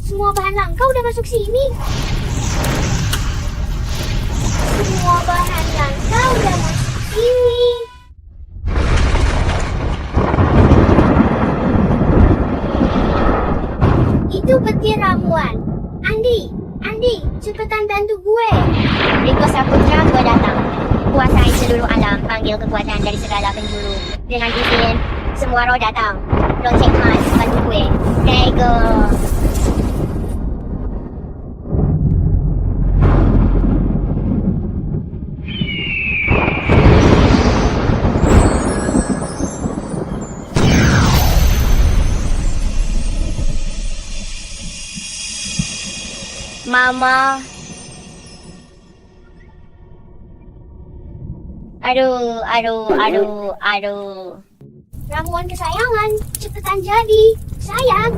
Semua bahan langka udah masuk sini. Semua bahan langka udah masuk sini. Itu petir ramuan. Andi, cepetan bantu gue. Riko Saputra, gue datang. Kuasai seluruh alam, panggil kekuatan dari segala penjuru. Dengan izin, semua roh datang. Lonceng emas, bantu gue. Rego. Mama. Aduh. Ramuan kesayangan, cepetan jadi. Sayang.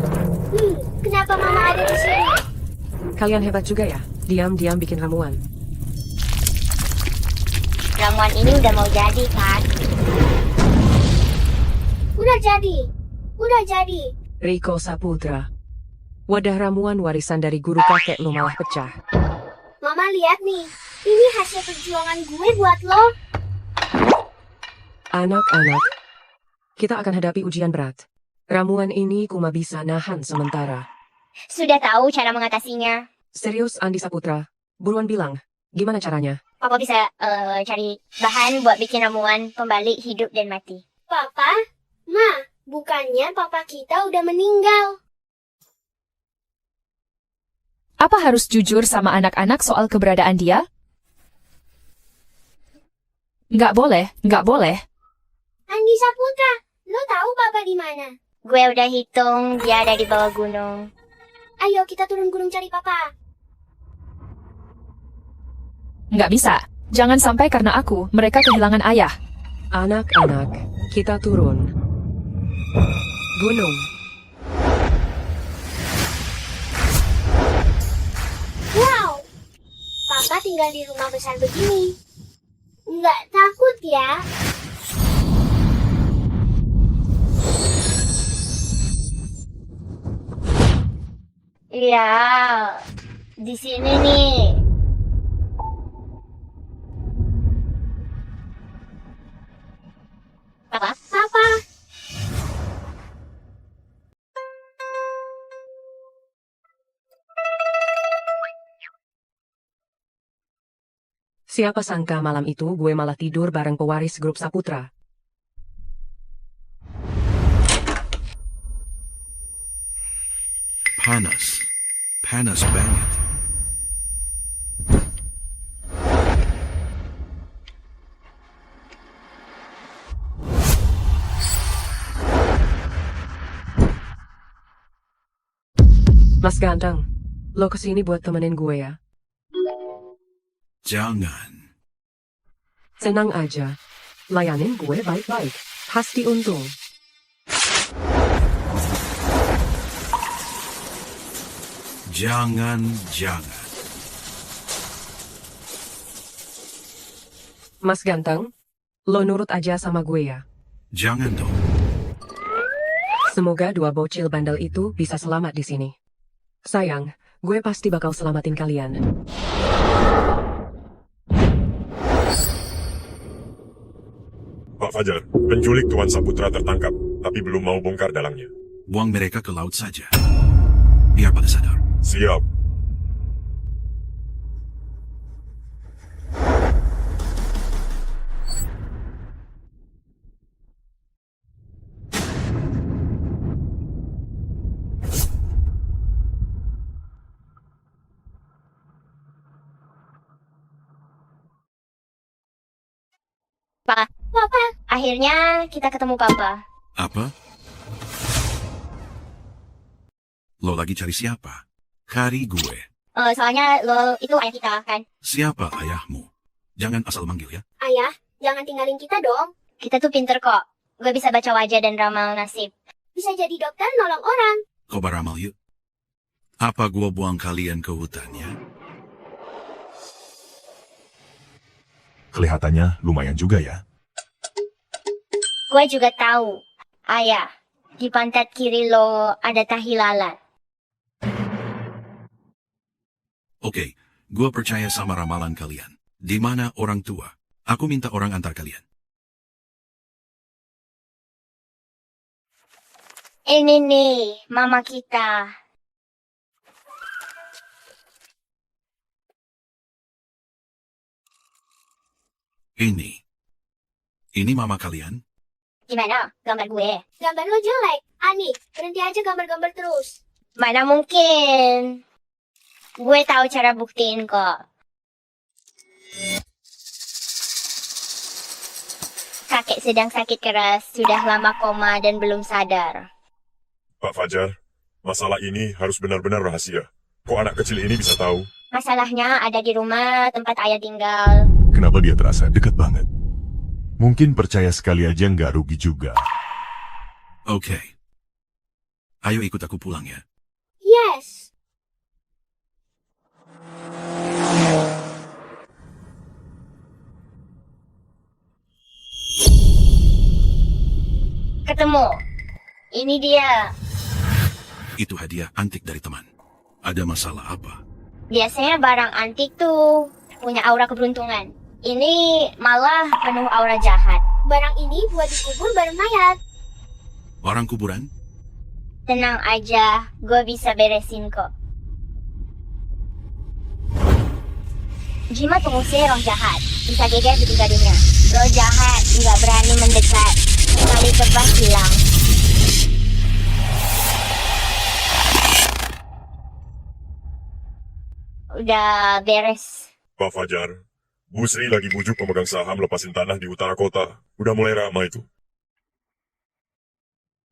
Kenapa Mama ada di sini? Kalian hebat juga ya, diam-diam bikin ramuan. Ramuan ini udah mau jadi, kan? Udah jadi. Riko Saputra. Wadah ramuan warisan dari guru kakek lo malah pecah. Mama lihat nih, ini hasil perjuangan gue buat lo. Anak-anak, kita akan hadapi ujian berat. Ramuan ini cuma bisa nahan sementara. Sudah tahu cara mengatasinya. Serius Andi Saputra, buruan bilang, gimana caranya? Papa bisa cari bahan buat bikin ramuan pembalik hidup dan mati. Papa? Ma, bukannya papa kita udah meninggal. Apa harus jujur sama anak-anak soal keberadaan dia? Nggak boleh. Andi Saputra, lo tahu papa di mana? Gue udah hitung dia ada di bawah gunung. Ayo kita turun gunung cari papa. Nggak bisa. Jangan sampai karena aku, mereka kehilangan ayah. Anak-anak, kita turun. Gunung. Wow, papa tinggal di rumah besar begini. Nggak takut ya? Iya, di sini nih. Papa? Siapa sangka malam itu gue malah tidur bareng pewaris grup Saputra. Panas banget. Mas Ganteng, lo kesini buat temenin gue ya? Jangan. Senang aja. Layanin gue baik-baik. Pasti untung. Jangan. Mas Ganteng, lo nurut aja sama gue ya. Jangan dong. Semoga dua bocil bandel itu bisa selamat di sini. Sayang, gue pasti bakal selamatin kalian. Pak Fajar, penculik Tuan Saputra tertangkap, tapi belum mau bongkar dalangnya. Buang mereka ke laut saja. Biar pada sadar. Siap. Papa, akhirnya kita ketemu Papa. Apa? Lo lagi cari siapa? Cari gue. Soalnya lo itu ayah kita, kan? Siapa ayahmu? Jangan asal manggil ya. Ayah, jangan tinggalin kita dong. Kita tuh pinter kok. Gue bisa baca wajah dan ramal nasib. Bisa jadi dokter nolong orang. Kau beramal yuk. Apa gua buang kalian ke hutan ya? Kelihatannya lumayan juga ya. Gue juga tahu. Ayah, Di pantat kiri lo ada tahi lalat. Oke, gua percaya sama ramalan kalian. Di mana orang tua? Aku minta orang antar kalian. Ini nih, mama kita. Ini mama kalian? Gimana gambar gue? Gambar lo jelek. Ani, berhenti aja gambar-gambar terus. Mana mungkin. Gue tahu cara buktiin kok. Kakek sedang sakit keras, sudah lama koma dan belum sadar. Pak Fajar, masalah ini harus benar-benar rahasia. Kok anak kecil ini bisa tahu? Masalahnya ada di rumah tempat ayah tinggal. Kenapa dia terasa dekat banget? Mungkin percaya sekali aja nggak rugi juga. Oke. Ayo ikut aku pulang ya. Yes. Ketemu. Ini dia. Itu hadiah antik dari teman. Ada masalah apa? Biasanya barang antik tuh punya aura keberuntungan. Ini malah penuh aura jahat. Barang ini buat dikubur bareng mayat. Orang kuburan? Tenang aja, gue bisa beresin kok. Jimat pengusir roh jahat, bisa geger di 3 dunia. Roh jahat nggak berani mendekat, sekali tebas hilang. Udah beres. Pak Fajar, Bu Sri lagi bujuk pemegang saham lepasin tanah di utara kota. Udah mulai ramai itu.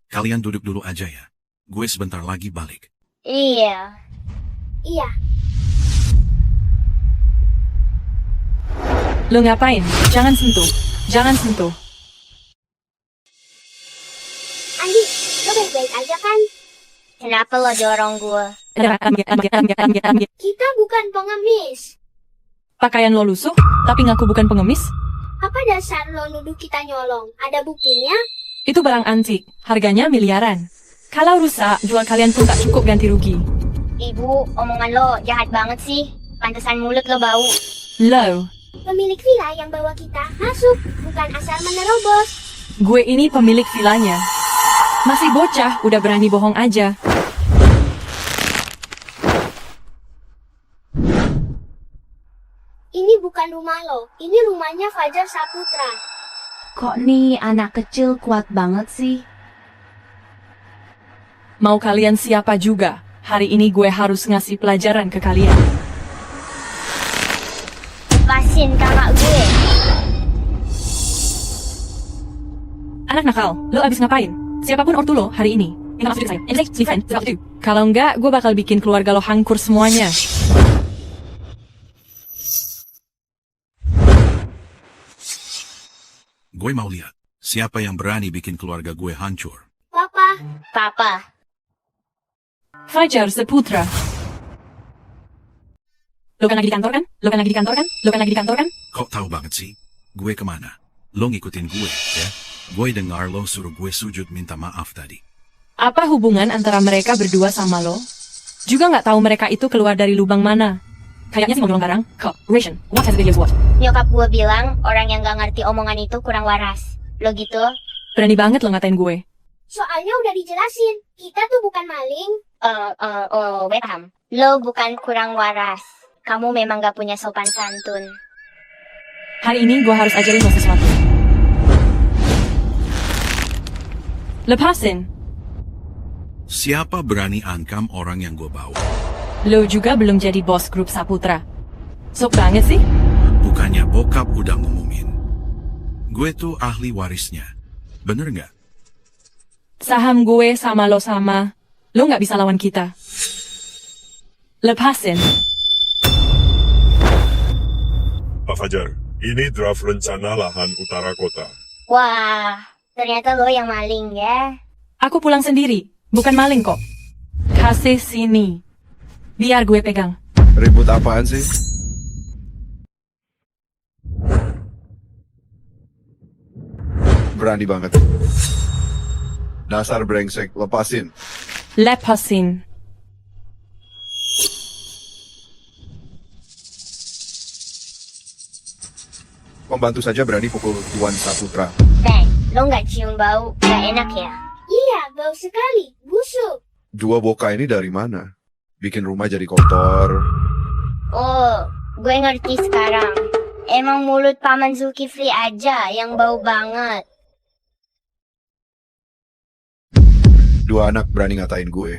Kalian duduk dulu aja ya. Gue sebentar lagi balik. Iya. Iya. Lo ngapain? Jangan sentuh. Jangan sentuh. Andi, lo baik-baik aja kan? Kenapa lo dorong gue? Kita bukan pengemis. Pakaian lo lusuh, tapi ngaku bukan pengemis? Apa dasar lo nuduh kita nyolong? Ada buktinya? Itu barang antik, harganya miliaran. Kalau rusak, jual kalian pun tak cukup ganti rugi. Ibu, omongan lo jahat banget sih. Pantesan mulut lo bau. Lo, Pemilik villa yang bawa kita masuk, bukan asal menerobos. gue ini pemilik vilanya. Masih bocah, udah berani bohong aja. Ini bukan rumah lo, ini rumahnya Fajar Saputra. Kok nih anak kecil kuat banget sih? Mau kalian siapa juga, hari ini gue harus ngasih pelajaran ke kalian. Lepasin kakak gue. Anak nakal, lo abis ngapain? Siapapun ortu lo hari ini, minta maaf saya. Kalau enggak, gue bakal bikin keluarga lo hancur semuanya. Gue mau lihat. Siapa yang berani bikin keluarga gue hancur? Papa, Papa. Fajar Saputra. Lo kan lagi di kantor kan? Lo kan lagi di kantor kan? Lo kan lagi di kantor kan? Kok tahu banget sih? Gue kemana? Lo ngikutin gue, ya? Gue dengar lo suruh gue sujud minta maaf tadi. Apa hubungan antara mereka berdua sama lo? Juga nggak tahu mereka itu keluar dari lubang mana. Kayaknya sih mau nyolong barang. Kok, Ration, what has the videos what? Nyokap gue bilang orang yang gak ngerti omongan itu kurang waras. Lo gitu? Berani banget lo ngatain gue. soalnya udah dijelasin, kita tuh bukan maling. Gue paham. Lo bukan kurang waras. Kamu memang gak punya sopan santun. Hari ini gue harus ajarin lo sesuatu. Lepasin. Siapa berani ankam orang yang gue bawa? Lo juga belum jadi bos grup Saputra. Sok banget sih. Bukannya bokap udah ngumumin. Gue tuh ahli warisnya. Bener nggak? Saham gue sama lo sama. Lo nggak bisa lawan kita. Lepasin. Pak Fajar, ini draft rencana lahan utara kota. Wah, ternyata lo yang maling ya. Aku pulang sendiri. Bukan maling kok. Kasih sini. Biar gue pegang. Ribut apaan sih? Berani banget. Dasar brengsek, lepasin. Lepasin. Pembantu saja berani pukul Tuan Saputra. Bang, lo nggak cium bau? Nggak enak ya? Iya, bau sekali. Busuk. Dua boka ini dari mana? Bikin rumah jadi kotor. Oh, gue ngerti sekarang. Emang mulut Paman Zulkifli aja yang bau banget. Dua anak berani ngatain gue.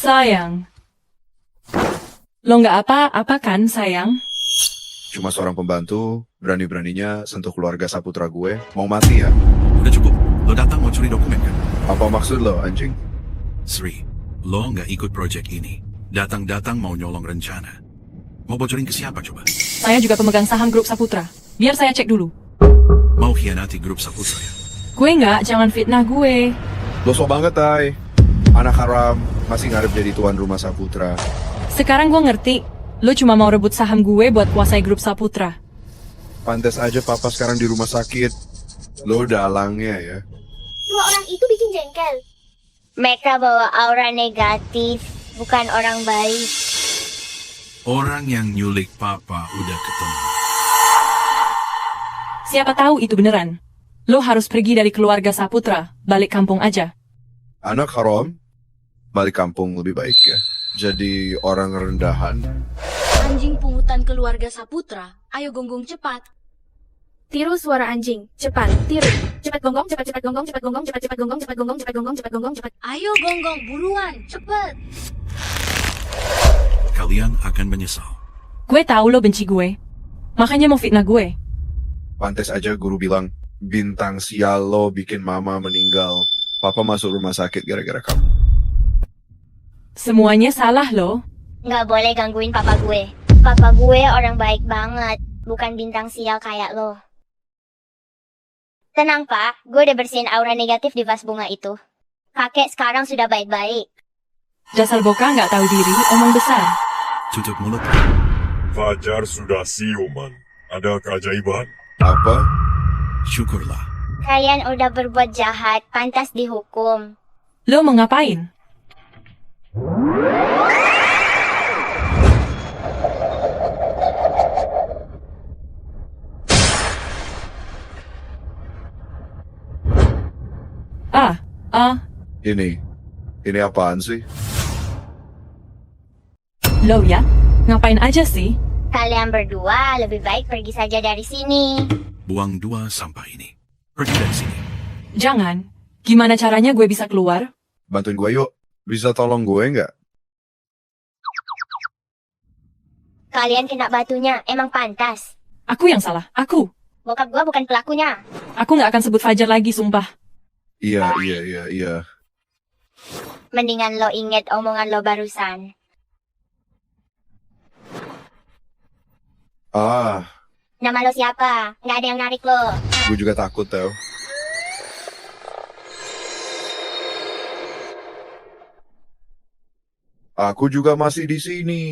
Sayang. Lo nggak apa-apa kan, sayang? Cuma seorang pembantu, berani-beraninya sentuh keluarga Saputra gue. Mau mati ya? Udah cukup. Lo datang mau curi dokumen kan? Apa maksud lo, anjing? Sri, lo nggak ikut proyek ini. Datang-datang mau nyolong rencana. Mau bocorin ke siapa coba? Saya juga pemegang saham grup Saputra. Biar saya cek dulu. Mau khianati grup Saputra ya? Gue nggak, jangan fitnah gue. Lo so banget, Tay. Anak haram, masih ngarep jadi tuan rumah Saputra. Sekarang gue ngerti. Lo cuma mau rebut saham gue buat kuasai grup Saputra. Pantes aja papa sekarang di rumah sakit. Lo dalangnya ya. Dua orang itu bikin jengkel. Mereka bawa aura negatif, bukan orang baik. Orang yang nyulik papa udah ketemu. Siapa tahu itu beneran. Lo harus pergi dari keluarga Saputra, balik kampung aja. Anak haram, balik kampung lebih baik ya. Jadi orang rendahan. Anjing pungutan keluarga Saputra. Ayo gonggong cepat. Tiru suara anjing. Cepat, tiru. Cepat gonggong, cepat cepat gonggong, cepat gonggong, cepat cepat gonggong, cepat gonggong, cepat gonggong, cepat gonggong, cepat. Ayo gonggong, buruan, cepat. Kalian akan menyesal. Gue tahu lo benci gue. Makanya mau fitnah gue. Pantes aja guru bilang, bintang sial lo bikin mama meninggal. Papa masuk rumah sakit gara-gara kamu. Semuanya salah lo. Nggak boleh gangguin papa gue. Papa gue orang baik banget, bukan bintang sial kayak lo. Tenang pak, gue udah bersihin aura negatif di vas bunga itu. Kakek sekarang sudah baik-baik. Dasar boka nggak tahu diri, omong besar. Tutup mulut. Fajar sudah siuman. Ada keajaiban. Apa? Syukurlah. Kalian udah berbuat jahat, pantas dihukum. Lo mau ngapain? Ini apaan sih? Lo ya? Ngapain aja sih? Kalian berdua lebih baik pergi saja dari sini. Buang dua sampah ini. Pergi dari sini. Jangan. Gimana caranya gue bisa keluar? Bantuin gue yuk. Bisa tolong gue nggak? Kalian kena batunya, emang pantas. Aku yang salah. Aku. Bokap gue bukan pelakunya. Aku nggak akan sebut Fajar lagi, sumpah. Iya. Mendingan lo inget omongan lo barusan. Nama lo siapa? Nggak ada yang narik lo. Gue juga takut tau. Aku juga masih di sini.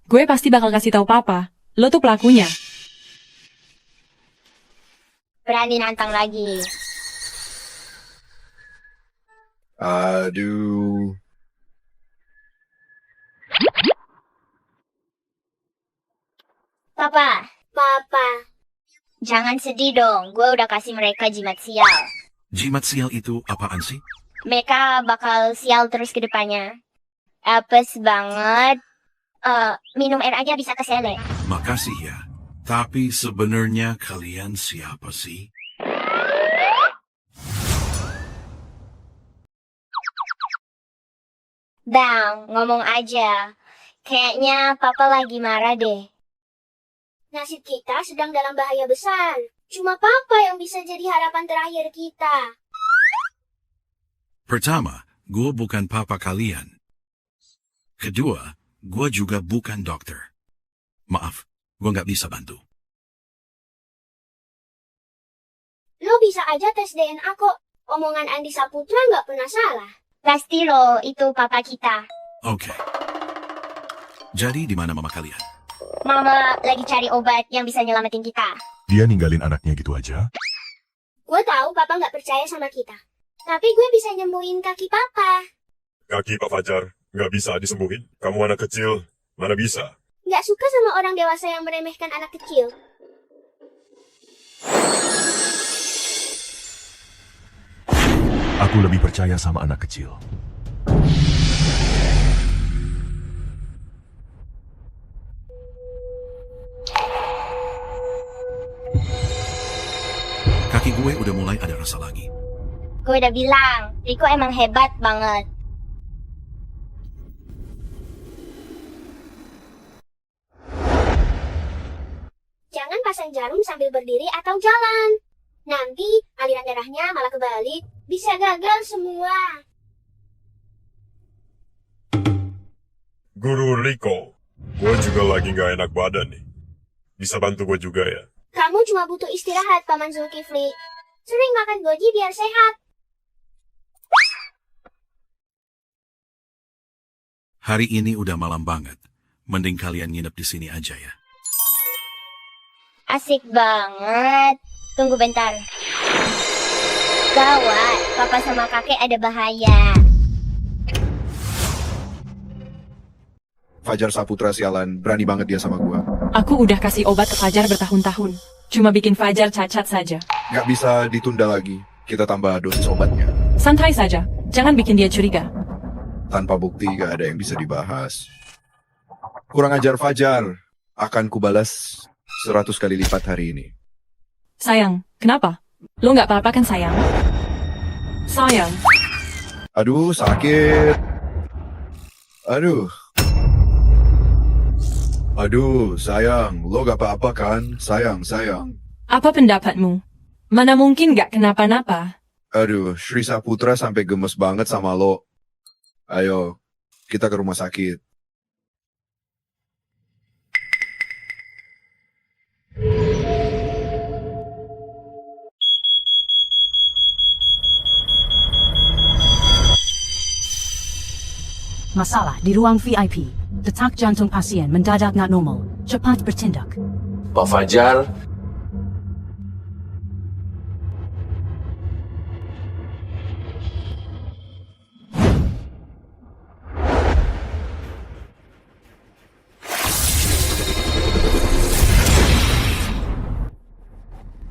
Gue pasti bakal kasih tahu papa. Lo tuh pelakunya. Berani nantang lagi. Aduh. Papa. Jangan sedih dong, gue udah kasih mereka jimat sial. Jimat sial itu apaan sih? Mereka bakal sial terus ke depannya. Apes banget. Minum air aja bisa keselek. Makasih ya. Tapi sebenarnya kalian siapa sih? Bang, ngomong aja. Kayaknya papa lagi marah deh. Nasib kita sedang dalam bahaya besar. Cuma papa yang bisa jadi harapan terakhir kita. Pertama, gue bukan papa kalian. Kedua, gue juga bukan dokter. Maaf, gue nggak bisa bantu. Lo bisa aja tes DNA kok. Omongan Andi Saputra nggak pernah salah. Pasti lo, itu papa kita. Oke. Jadi di mana mama kalian? Mama lagi cari obat yang bisa nyelamatin kita. Dia ninggalin anaknya gitu aja? Gue tahu papa nggak percaya sama kita. Tapi gue bisa nyembuhin kaki papa. Kaki Pak Fajar, nggak bisa disembuhin. Kamu anak kecil, mana bisa? Nggak suka sama orang dewasa yang meremehkan anak kecil. Aku lebih percaya sama anak kecil. Kaki gue udah mulai ada rasa lagi. Gue udah bilang, Riko emang hebat banget. Jangan pasang jarum sambil berdiri atau jalan. Nanti aliran darahnya malah kebalik. Bisa gagal semua. Guru Riko, gue juga lagi nggak enak badan nih. Bisa bantu gue juga ya? Kamu cuma butuh istirahat, Paman Zulkifli. Sering makan goji biar sehat. Hari ini udah malam banget. Mending kalian nginep di sini aja ya. Asik banget. Tunggu bentar. Gawat, papa sama kakek ada bahaya. Fajar Saputra sialan, berani banget dia sama gua. Aku udah kasih obat ke Fajar bertahun-tahun. Cuma bikin Fajar cacat saja. Nggak bisa ditunda lagi. Kita tambah dosis obatnya. Santai saja, jangan bikin dia curiga. Tanpa bukti gak ada yang bisa dibahas. Kurang ajar Fajar. Akan kubalas 100 kali lipat hari ini. Sayang, kenapa? Lo nggak apa-apa kan sayang? Sayang. Aduh, sakit. Aduh. Aduh, sayang. Lo gak apa-apa kan? Sayang. Apa pendapatmu? Mana mungkin nggak kenapa-napa? Aduh, Sri Saputra sampai gemes banget sama lo. Ayo, kita ke rumah sakit. Masalah di ruang VIP. Detak jantung pasien mendadak nggak normal. Cepat bertindak. Pak Fajar,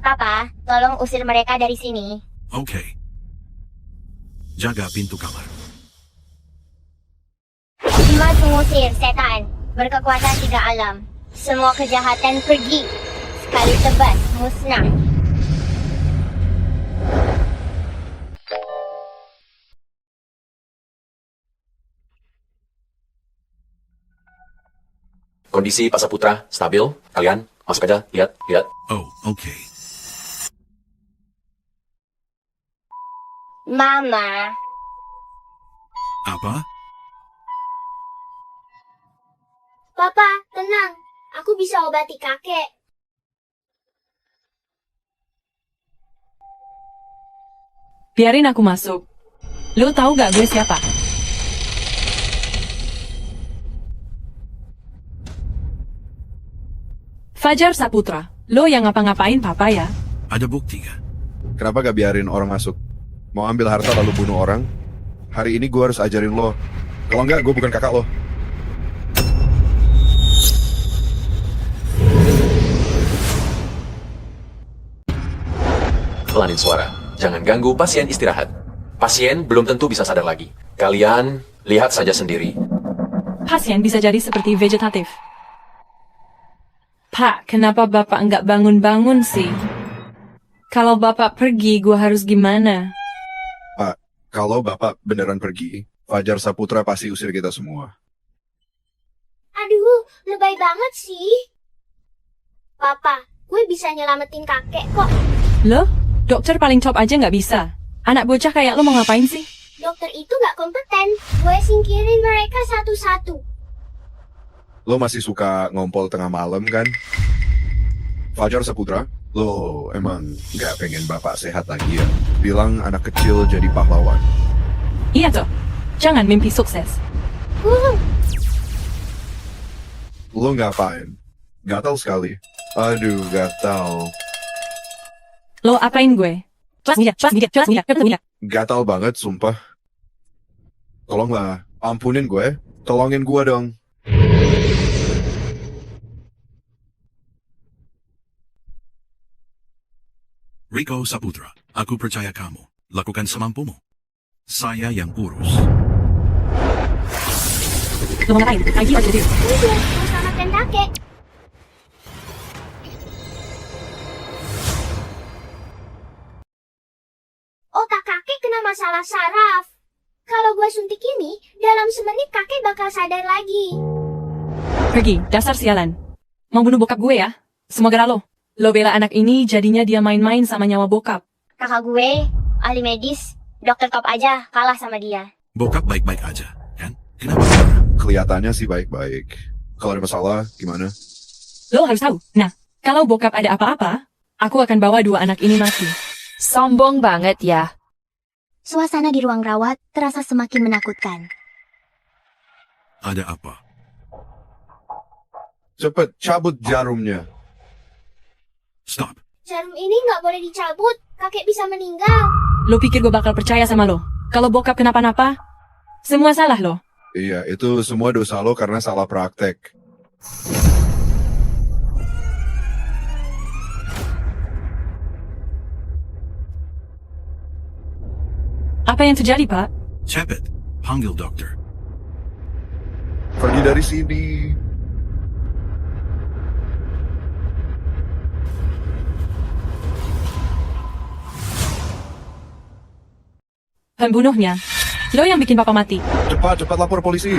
Papa, tolong usir mereka dari sini. Oke. Jaga pintu kamar. Mas mengusir setan, berkekuatan 3 alam. Semua kejahatan pergi. Sekali tebas, musnah. kondisi Pak Saputra stabil. Kalian masuk aja, lihat. Oh, oke. Mama. Apa? Papa, tenang. Aku bisa obati kakek. Biarin aku masuk. Lo tahu gak gue siapa? Fajar Saputra. Lo yang ngapa-ngapain papa ya? Ada bukti gak? Kenapa gak biarin orang masuk? Mau ambil harta lalu bunuh orang? Hari ini gue harus ajarin lo. Kalau enggak, gue bukan kakak lo. Pelanin suara. Jangan ganggu pasien istirahat. Pasien belum tentu bisa sadar lagi. Kalian lihat saja sendiri. Pasien bisa jadi seperti vegetatif. Pak, kenapa bapak nggak bangun-bangun sih? Kalau bapak pergi, gua harus gimana? Pak, kalau bapak beneran pergi, Fajar Saputra pasti usir kita semua. Aduh, lebay banget sih. Papa, gue bisa nyelamatin kakek kok. Lo? Dokter paling top aja nggak bisa. Anak bocah kayak lo mau ngapain sih? Dokter dokter itu gak kompeten. Gue singkirin mereka satu-satu. Lo masih suka ngompol tengah malam kan? Fajar Saputra, lo emang gak pengen bapak sehat lagi ya? Bilang anak kecil jadi pahlawan. Iya toh, jangan mimpi sukses. Lo ngapain? Gatal sekali. Aduh, gatal. Lo apain gue? Jelas media. Gatal banget, sumpah. Tolonglah, ampunin gue. Tolongin gue dong. Rico Saputra, aku percaya kamu. Lakukan semampumu. Saya yang urus. Lo mau ngapain? ID or review? Mau selamatkan kakek. Otak kakek kena masalah saraf. Kalau gue suntik ini, dalam semenit kakek bakal sadar lagi. Pergi, dasar sialan. Mau bunuh bokap gue ya? Semua gara lo. Lo bela anak ini, jadinya dia main-main sama nyawa bokap. Kakak gue, ahli medis, dokter top aja kalah sama dia. Bokap baik-baik aja, kan? Kenapa? Kelihatannya sih baik-baik. Kalau ada masalah, gimana? Lo harus tahu. Nah, kalau bokap ada apa-apa, aku akan bawa dua anak ini mati. Sombong banget ya. Suasana di ruang rawat terasa semakin menakutkan. Ada apa? Cepet, cabut jarumnya. Stop. Jarum ini nggak boleh dicabut. Kakek bisa meninggal. Lo pikir gue bakal percaya sama lo? Kalau bokap kenapa-napa, semua salah lo. Iya, itu semua dosa lo karena salah praktek. Apa yang terjadi, Pak? Cepet, panggil dokter. Pergi dari sini. Pembunuhnya. Lo yang bikin papa mati. Cepat lapor polisi.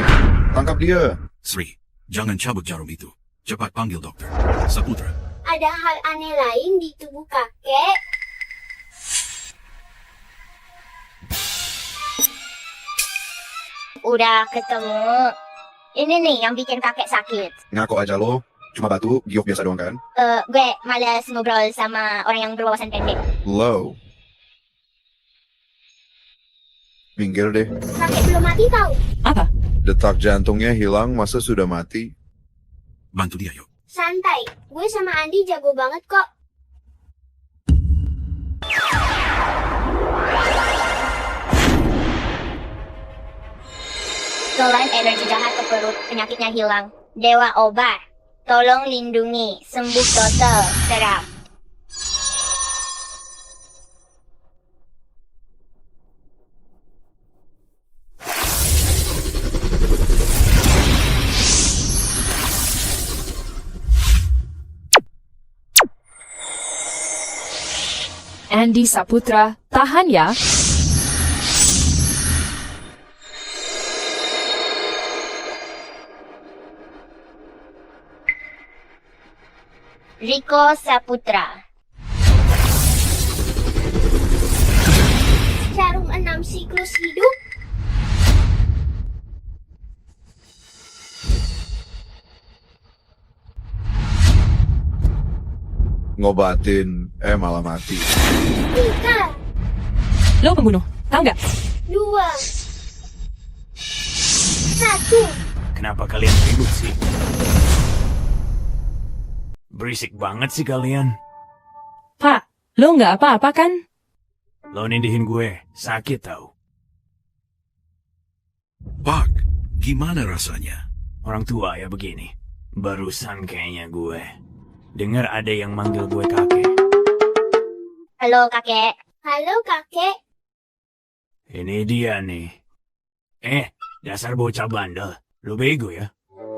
Tangkap dia. Sri, jangan cabut jarum itu. Cepat panggil dokter. Saputra. Ada hal aneh lain di tubuh kakek. Udah ketemu. Ini nih yang bikin kakek sakit. Ngaku aja lo. Cuma batu, giok biasa doang kan? Gue malas ngobrol sama orang yang berwawasan pendek. Lo. Minggir deh. Kakek belum mati tahu. Apa? Detak jantungnya hilang, masa sudah mati? Bantu dia yuk. Santai, gue sama Andi jago banget kok. Tolan energi jahat ke perut, penyakitnya hilang. Dewa obat, tolong lindungi, sembuh total, serap. Andy Saputra, tahan ya. Rico Saputra. Jarum 6 siklus hidup. Ngobatin, malah mati. 3, Lo pembunuh, tau nggak? 2, 1. Kenapa kalian ribut sih? Berisik banget sih kalian. Pak, lo nggak apa-apa kan? Lo nindihin gue, sakit tau. Pak, gimana rasanya? Orang tua ya begini. Barusan kayaknya gue dengar ada yang manggil gue kakek. Halo kakek. Halo kakek. Ini dia nih. Dasar bocah bandel. Lo bego ya?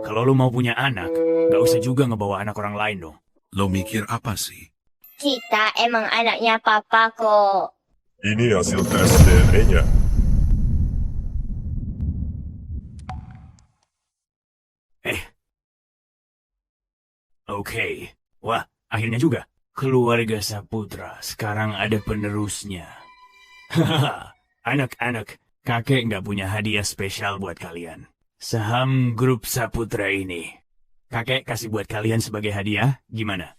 Kalau lo mau punya anak, gak usah juga ngebawa anak orang lain dong. Lo mikir apa sih? Kita emang anaknya papa kok. Ini hasil tes DNA-nya. Oke. Wah, akhirnya juga. Keluarga Saputra sekarang ada penerusnya. Hahaha, anak-anak, kakek nggak punya hadiah spesial buat kalian. Saham grup Saputra ini. Kakek kasih buat kalian sebagai hadiah, gimana?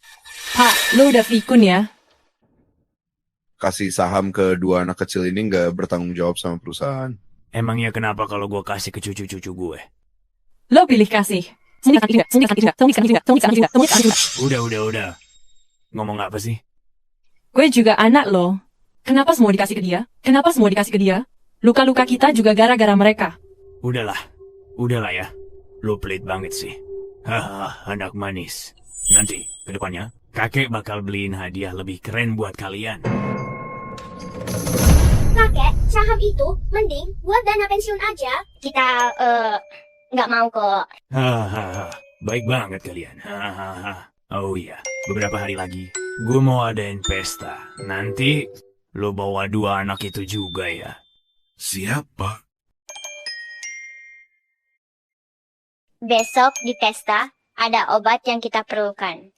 Pak, lu udah pikun ya? Kasih saham ke dua anak kecil ini nggak bertanggung jawab sama perusahaan. Emangnya kenapa kalau gue kasih ke cucu-cucu gue? Lo pilih kasih. Udah. Ngomong apa sih? Gue juga anak lo. Kenapa semua dikasih ke dia? Luka-luka kita juga gara-gara mereka. Udahlah ya. Lo pelit banget sih. Haha, anak manis. Nanti, ke depannya, kakek bakal beliin hadiah lebih keren buat kalian. Kakek, saham itu mending buat dana pensiun aja. Kita, nggak mau kok. Hahaha, baik banget kalian. Hahaha. Oh iya, beberapa hari lagi, gue mau adain pesta. Nanti, lo bawa dua anak itu juga ya. Siapa? Besok di pesta, ada obat yang kita perlukan.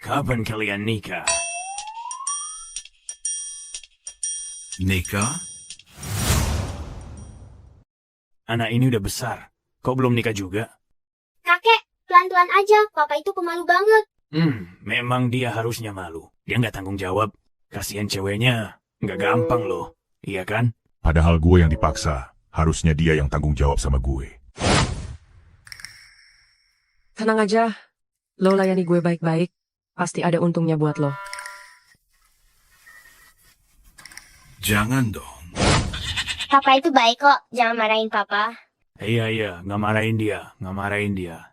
Kapan kalian nikah? Nikah? Anak ini udah besar. Kok belum nikah juga? Kakek, pelan-pelan aja. Papa itu pemalu banget. Memang dia harusnya malu. Dia nggak tanggung jawab. Kasihan ceweknya. Nggak gampang loh. Iya kan? Padahal gue yang dipaksa. Harusnya dia yang tanggung jawab sama gue. Tenang aja. Lo layani gue baik-baik. Pasti ada untungnya buat lo. Jangan dong. Papa itu baik kok, jangan marahin papa. Iya, nggak marahin dia.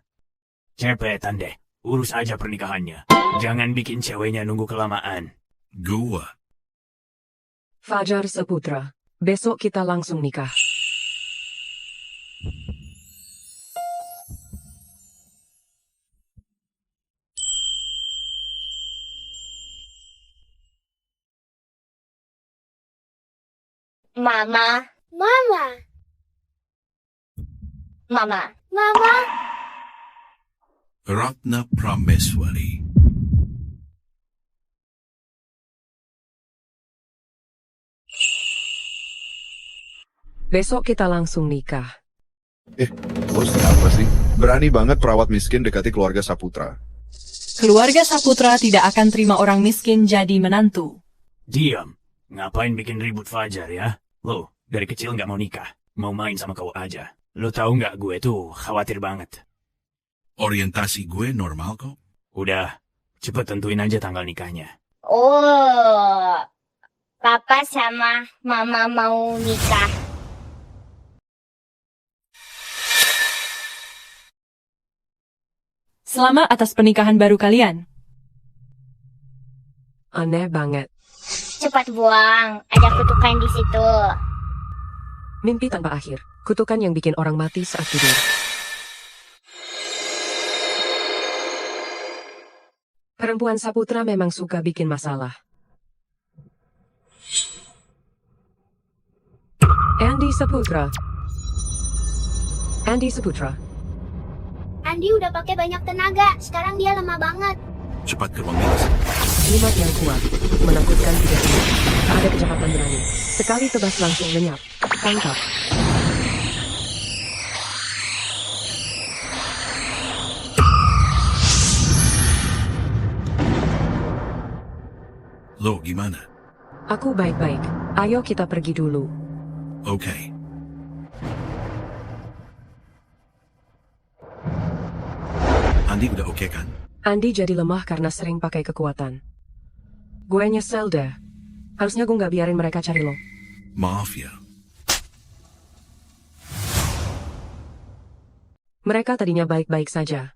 Cepetan deh, urus aja pernikahannya. Jangan bikin ceweknya nunggu kelamaan. Gua. Fajar Saputra. Besok kita langsung nikah. Mama. Ratna Prameswari. Besok kita langsung nikah. Lo siapa sih? Berani banget perawat miskin dekati keluarga Saputra. Keluarga Saputra tidak akan terima orang miskin jadi menantu. Diam. Ngapain bikin ribut Fajar ya? Lo, dari kecil nggak mau nikah. Mau main sama kau aja. Lo tahu nggak gue tuh khawatir banget. Orientasi gue normal kok. Udah, cepet tentuin aja tanggal nikahnya. Oh, papa sama mama mau nikah. Selamat atas pernikahan baru kalian. Aneh banget. Cepat buang, ada kutukan di situ. Mimpi tanpa akhir. Kutukan yang bikin orang mati saat tidur. Perempuan Saputra memang suka bikin masalah. Andy Saputra. Andi udah pakai banyak tenaga. Sekarang dia lemah banget. Cepat ke ruang medis. Jimat yang kuat, menakutkan tidak ini. Ada kecepatan berani. Sekali tebas langsung lenyap. Tangkap. Lo gimana? Aku baik-baik. Ayo kita pergi dulu. Oke. Andi udah oke kan? Andi jadi lemah karena sering pakai kekuatan. Gue nyesel deh. Harusnya gue nggak biarin mereka cari lo. Maaf ya. Mereka tadinya baik-baik saja.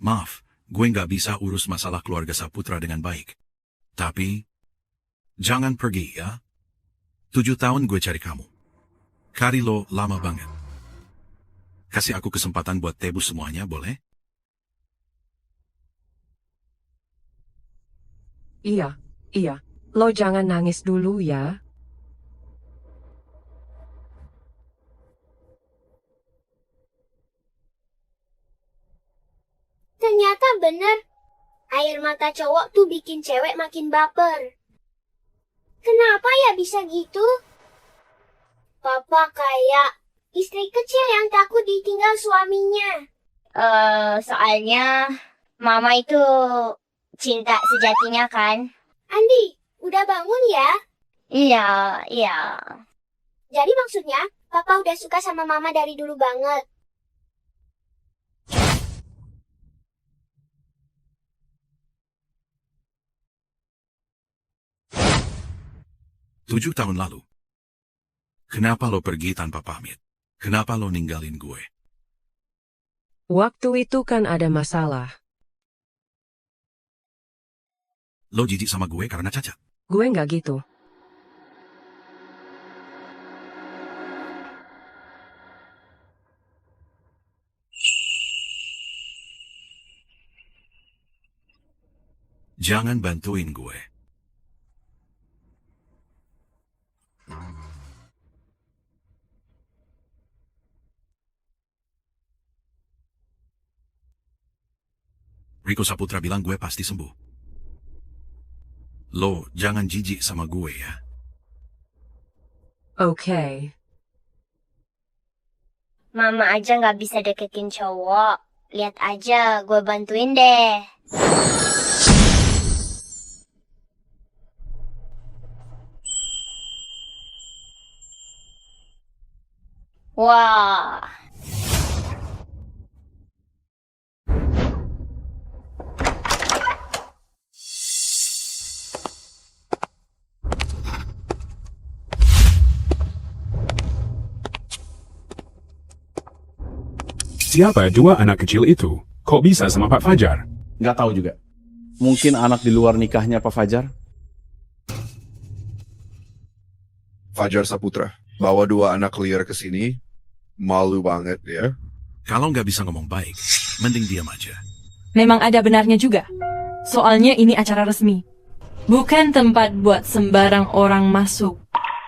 Maaf, gue nggak bisa urus masalah keluarga Saputra dengan baik. Tapi, jangan pergi ya. 7 tahun gue cari kamu. Cari lo lama banget. Kasih aku kesempatan buat tebus semuanya, boleh? Iya. Lo jangan nangis dulu ya. Ternyata bener. Air mata cowok tuh bikin cewek makin baper. Kenapa ya bisa gitu? Papa kayak istri kecil yang takut ditinggal suaminya. Soalnya Mama itu cinta sejatinya kan? Andi, udah bangun ya? Iya, iya. Jadi maksudnya, Papa udah suka sama Mama dari dulu banget. 7 tahun lalu. Kenapa lo pergi tanpa pamit? Kenapa lo ninggalin gue? Waktu itu kan ada masalah. Lo jijik sama gue karena cacat? Gue nggak gitu. Jangan bantuin gue. Rico Saputra bilang gue pasti sembuh. Lo jangan jijik sama gue ya. Oke. Mama aja nggak bisa deketin cowok. Lihat aja, gue bantuin deh. Wah. Siapa dua anak kecil itu? Kok bisa sama Pak Fajar? Nggak tahu juga. Mungkin anak di luar nikahnya Pak Fajar. Fajar Saputra, bawa 2 anak liar ke sini. Malu banget ya. Kalau nggak bisa ngomong baik, mending diam aja. Memang ada benarnya juga. Soalnya ini acara resmi. Bukan tempat buat sembarang orang masuk.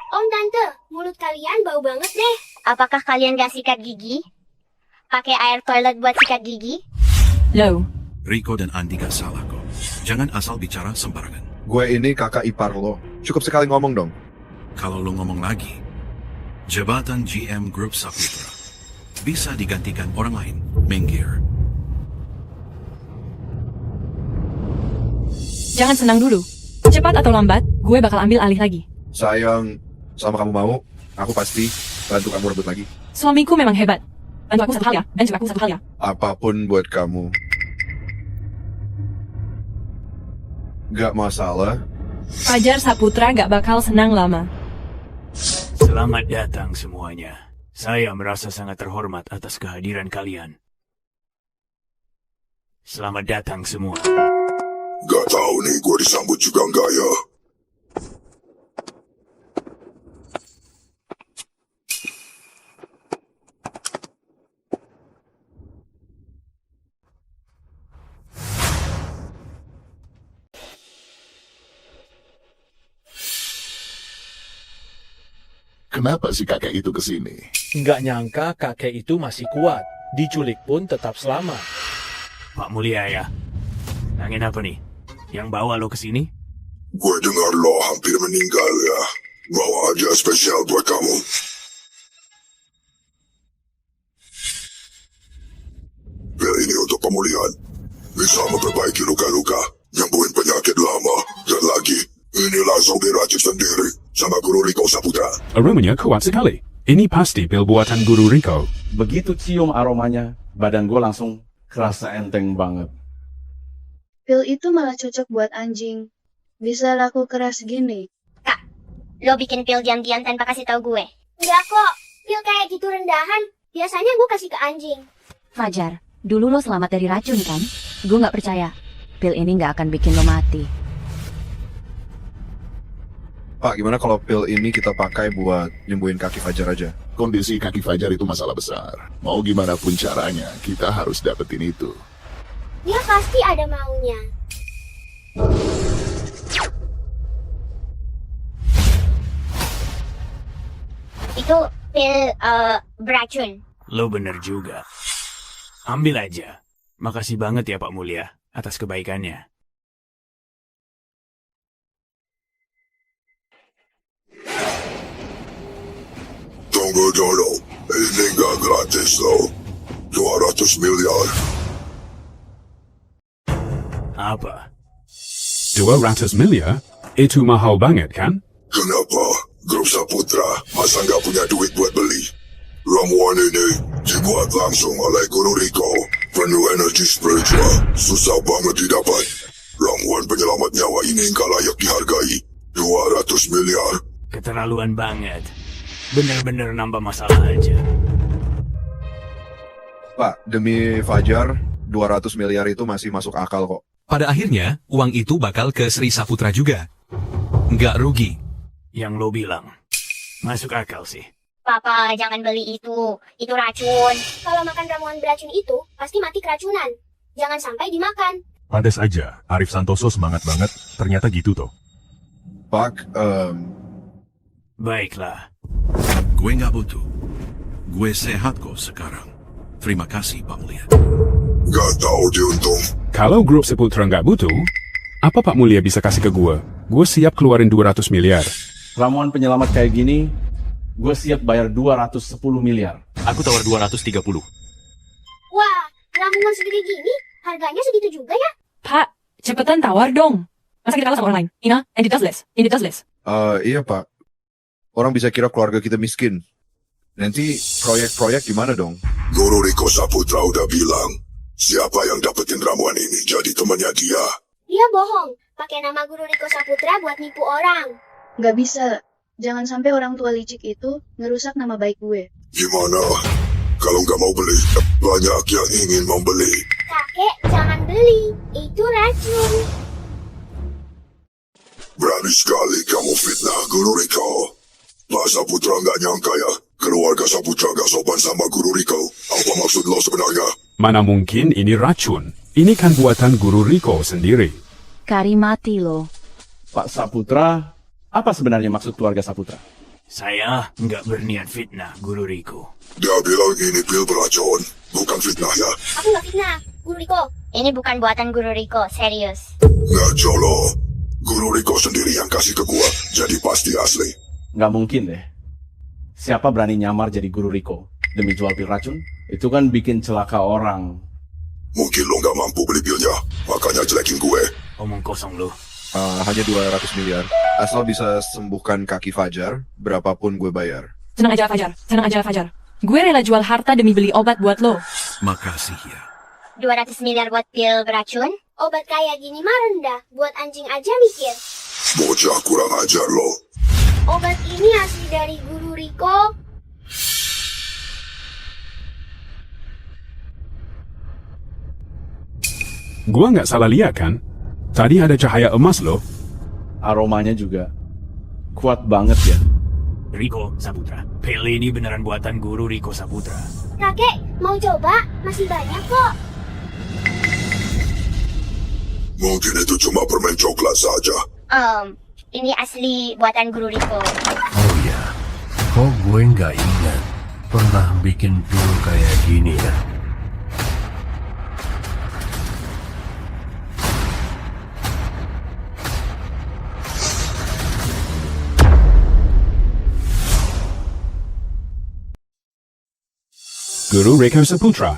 Om Tante, mulut kalian bau banget deh. Apakah kalian gak sikat gigi? Pakai air toilet buat sikat gigi? Low. Rico dan Andi gak salah kok. Jangan asal bicara sembarangan. Gue ini kakak ipar lo. Cukup sekali ngomong dong. Kalau lo ngomong lagi, jabatan GM Group Saputra bisa digantikan orang lain. Minggir. Jangan senang dulu. Cepat atau lambat, gue bakal ambil alih lagi. Sayang, selama kamu mau, aku pasti bantu kamu rebut lagi. Suamiku memang hebat. Bantu aku satu hal ya, dan juga aku satu hal ya. Apapun buat kamu. Gak masalah. Fajar Saputra gak bakal senang lama. Selamat datang semuanya. Saya merasa sangat terhormat atas kehadiran kalian. Selamat datang semua. Gak tahu nih gue disambut juga enggak ya. Kenapa si kakek itu kesini? Nggak nyangka kakek itu masih kuat. Diculik pun tetap selamat. Pak Mulia ya. Angin apa nih? Yang bawa lo kesini? Gue dengar lo hampir meninggal ya. Bawa aja spesial buat kamu. Pil ini untuk pemulihan. Bisa memperbaiki luka-luka, nyembuhin penyakit lama, dan lagi, ini langsung diracik sendiri sama Guru Rico Saputra. Aromanya kuat sekali. Ini pasti pil buatan Guru Rico. Begitu cium aromanya, badan gue langsung kerasa enteng banget. Pil itu malah cocok buat anjing. Bisa laku keras gini. Kak, lo bikin pil diam-diam tanpa kasih tahu gue. Enggak kok, pil kayak gitu rendahan. Biasanya gue kasih ke anjing. Fajar, dulu lo selamat dari racun kan? Gue nggak percaya. Pil ini nggak akan bikin lo mati. Pak, gimana kalau pil ini kita pakai buat nyembuhin kaki Fajar aja? Kondisi kaki Fajar itu masalah besar. Mau gimana pun caranya, kita harus dapetin itu. Dia pasti ada maunya. Itu pil beracun. Lo bener juga. Ambil aja. Makasih banget ya Pak Mulia atas kebaikannya. Tunggu dulu, ini nggak gratis loh. 200 miliar. Apa? 200 miliar? Itu mahal banget kan? Kenapa? Grup Saputra masa nggak punya duit buat beli? Ramuan ini dibuat langsung oleh Guru Riko. Penuh energi spiritual, susah banget didapat. Ramuan penyelamat nyawa ini nggak layak dihargai. 200 miliar. Keterlaluan banget. Bener-bener nambah masalah aja. Pak, demi Fajar, 200 miliar itu masih masuk akal kok. Pada akhirnya, uang itu bakal ke Sri Saputra juga. Nggak rugi. Yang lo bilang. Masuk akal sih. Papa, jangan beli itu. Itu racun. Kalau makan ramuan beracun itu, pasti mati keracunan. Jangan sampai dimakan. Pantes aja, Arif Santoso semangat banget, ternyata gitu toh. Pak, Baiklah. Gue nggak butuh. Gue sehat kok sekarang. Terima kasih, Pak Mulia. Nggak tahu diuntung. Kalau grup Saputra nggak butuh, apa Pak Mulia bisa kasih ke gue? Gue siap keluarin 200 miliar. Ramuan penyelamat kayak gini, gue siap bayar 210 miliar. Aku tawar 230. Wah, ramuan segede gini, harganya segitu juga ya? Pak, cepetan tawar dong. Masa kita kalah sama orang lain? Ina, and it does less. And it does less. Iya Pak. Orang bisa kira keluarga kita miskin. Nanti proyek-proyek gimana dong? Guru Riko Saputra udah bilang, siapa yang dapetin ramuan ini jadi temannya dia. Dia bohong, pakai nama Guru Riko Saputra buat nipu orang. Gak bisa. Jangan sampai orang tua licik itu ngerusak nama baik gue. Gimana? Kalau nggak mau beli, banyak yang ingin membeli. Kakek, jangan beli. Itu racun. Berani sekali kamu fitnah Guru Riko. Pak Saputra nggak nyangka ya, keluarga Saputra nggak sopan sama Guru Riko. Apa maksud lo sebenarnya? Mana mungkin ini racun? Ini kan buatan Guru Riko sendiri. Kari mati lo. Pak Saputra, apa sebenarnya maksud keluarga Saputra? Saya nggak berniat fitnah, Guru Riko. Dia bilang ini pil beracun, bukan fitnah ya. Aku nggak fitnah, Guru Riko. Ini bukan buatan Guru Riko, serius. Ngaco lo. Guru Riko sendiri yang kasih ke gua, jadi pasti asli. Nggak mungkin deh. Siapa berani nyamar jadi Guru Riko demi jual pil racun? Itu kan bikin celaka orang. Mungkin lo nggak mampu beli pilnya, makanya jelekin gue. Omong kosong lo. Hanya 200 miliar. Asal bisa sembuhkan kaki Fajar, berapapun gue bayar. Tenang aja Fajar, tenang aja Fajar. Gue rela jual harta demi beli obat buat lo. Makasih ya. 200 miliar buat pil beracun? Obat kayak gini mah rendah, buat anjing aja mikir. Bocah kurang ajar lo. Obat ini asli dari Guru Riko. Gua nggak salah lihat kan? Tadi ada cahaya emas loh. Aromanya juga kuat banget ya. Riko Saputra. Pil ini beneran buatan Guru Riko Saputra. Kakek, mau coba? Masih banyak kok. Mungkin itu cuma permen coklat saja. Ini asli buatan Guru Riko. Oh ya, kok gue nggak ingat pernah bikin pil kayak gini ya? Guru Riko Saputra.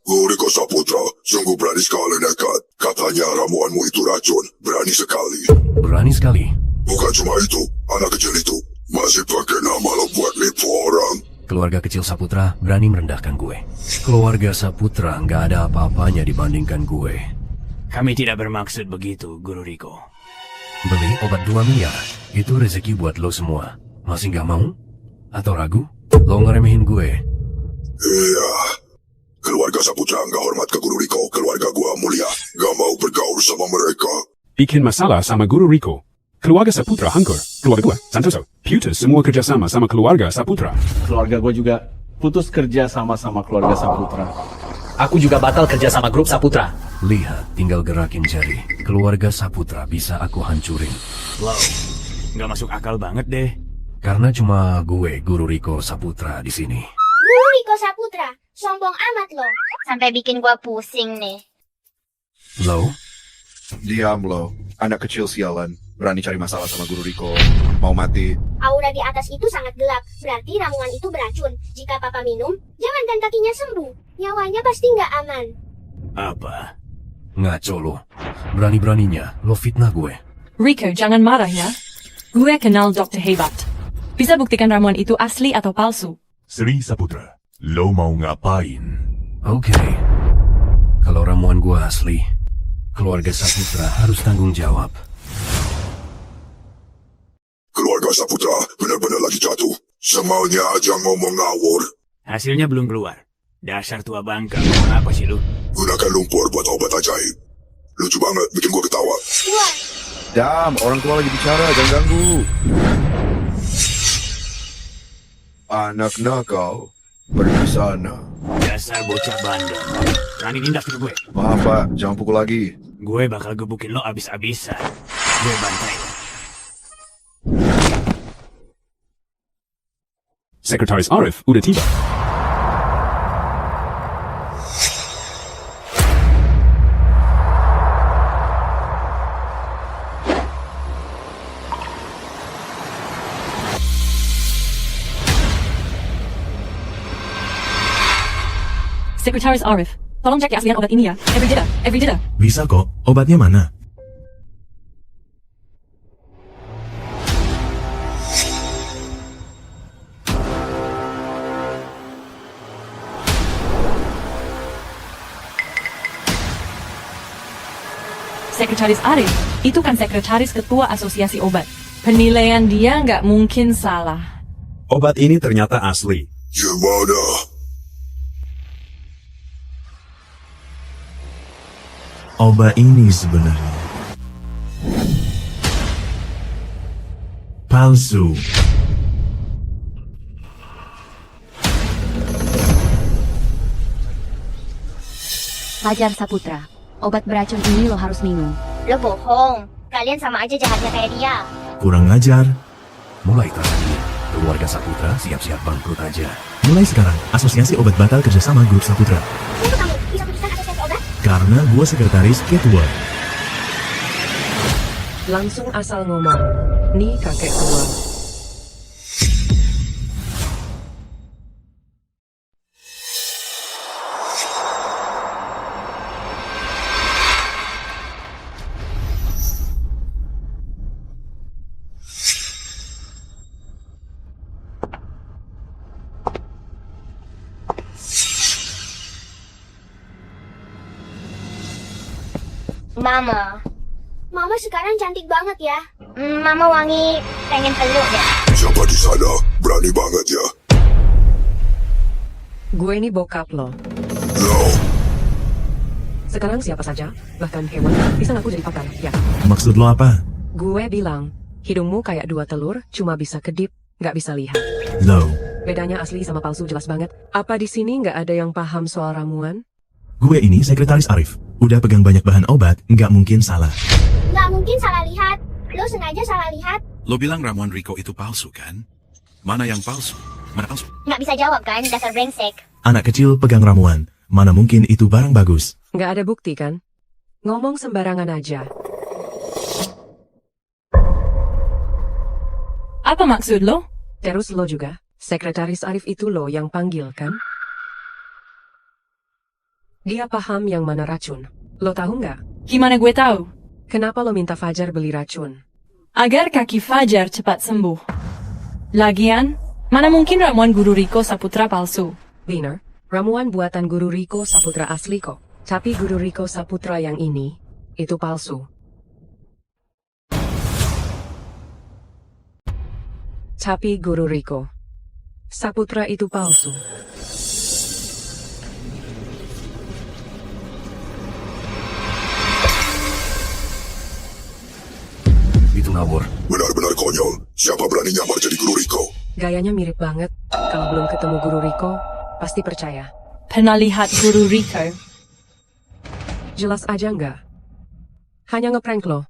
Guru Riko Saputra, sungguh berani sekali nekat. Katanya ramuanmu itu racun, berani sekali. Berani sekali. Bukan cuma itu, anak kecil itu masih pakai nama lo buat nipu orang. Keluarga kecil Saputra berani merendahkan gue. Keluarga Saputra nggak ada apa-apanya dibandingkan gue. Kami tidak bermaksud begitu, Guru Riko. Beli obat 2 miliar, itu rezeki buat lo semua. Masih nggak mau? Atau ragu? Lo ngeremehin gue? Iya. Keluarga Saputra nggak hormat ke Guru Riko, keluarga gua mulia. Nggak mau bergaul sama mereka. Bikin masalah sama Guru Riko. Keluarga Saputra hancur. Keluarga gua, Santoso, putus semua kerjasama sama keluarga Saputra. Keluarga gue juga putus kerja sama keluarga Saputra. Aku juga batal kerja sama grup Saputra. Lihat, tinggal gerakin jari. Keluarga Saputra bisa aku hancurin. Wow, nggak masuk akal banget deh. Karena cuma gue, Guru Riko Saputra di sini. Guru Riko Saputra, sombong amat lo. Sampai bikin gua pusing nih. Lo? Diam lo, anak kecil sialan. Berani cari masalah sama Guru Riko. Mau mati. Aura di atas itu sangat gelap, berarti ramuan itu beracun. Jika Papa minum, jangankan kakinya sembuh. Nyawanya pasti nggak aman. Apa? Ngaco lo. Berani-beraninya lo fitnah gue. Rico, jangan marah ya. Gue kenal dokter hebat. Bisa buktikan ramuan itu asli atau palsu. Sri Saputra, lo mau ngapain? Oke. Kalau ramuan gue asli, keluarga Saputra harus tanggung jawab. Keluarga Saputra benar-benar lagi jatuh. Semaunya aja ngomong ngawur. Hasilnya belum keluar. Dasar tua bangka, apa sih lu? Gunakan lumpur buat obat ajaib. Lucu banget, bikin gua ketawa. Dam, orang tua lagi bicara, jangan ganggu. Anak nakal, pergi sana. Dasar bocah bandel. Berani nindas ke gue. Maaf Pak, jangan pukul lagi. Gue bakal gebukin lo abis-abisan. Gue bantai lo. Sekretaris Arif udah tiba. Sekretaris Arif, tolong cek keaslian obat ini ya. Every jitter. Bisa kok, obatnya mana? Sekretaris Arif, itu kan sekretaris ketua asosiasi obat. Penilaian dia nggak mungkin salah. Obat ini ternyata asli. Gimana? Obat ini sebenarnya palsu. Fajar Saputra, obat beracun ini lo harus minum. Lo bohong. Kalian sama aja jahatnya kayak dia. Kurang ajar. Mulai tadi, keluarga Saputra siap-siap bangkrut aja. Mulai sekarang, asosiasi obat batal kerjasama grup Saputra. Kenapa kamu bisa putuskan asosiasi obat? Karena gue sekretaris ketua. Langsung asal ngomong. Nih kakek tua. Mama sekarang cantik banget ya. Mama wangi, pengen peluk deh. Siapa di sana? Berani banget ya. Gue ini bokap lo. No. Sekarang siapa saja, bahkan hewan, bisa ngaku jadi pakan, ya. Maksud lo apa? Gue bilang, hidungmu kayak 2 telur, cuma bisa kedip, nggak bisa lihat. Lo. Bedanya asli sama palsu jelas banget. Apa di sini nggak ada yang paham soal ramuan? Gue ini sekretaris Arif. Udah pegang banyak bahan obat, nggak mungkin salah. Nggak mungkin salah lihat. Lo sengaja salah lihat. Lo bilang ramuan Rico itu palsu, kan? Mana yang palsu? Mana palsu? Nggak bisa jawab kan, dasar brengsek. Anak kecil pegang ramuan. Mana mungkin itu barang bagus? Nggak ada bukti, kan? Ngomong sembarangan aja. Apa maksud lo? Terus lo juga. Sekretaris Arif itu lo yang panggil, kan? Dia paham yang mana racun. Lo tahu nggak? Gimana gue tahu? Kenapa lo minta Fajar beli racun? Agar kaki Fajar cepat sembuh. Lagian, mana mungkin ramuan Guru Riko Saputra palsu? Bener, ramuan buatan Guru Riko Saputra asli kok. Tapi Guru Riko Saputra yang ini, itu palsu. Tapi Guru Riko Saputra itu palsu. Itu ngawur. Benar-benar konyol. Siapa berani nyamar jadi Guru Riko? Gayanya mirip banget. Kalau belum ketemu Guru Riko, pasti percaya. Pernah lihat Guru Riko? Jelas aja nggak? Hanya ngeprank lo.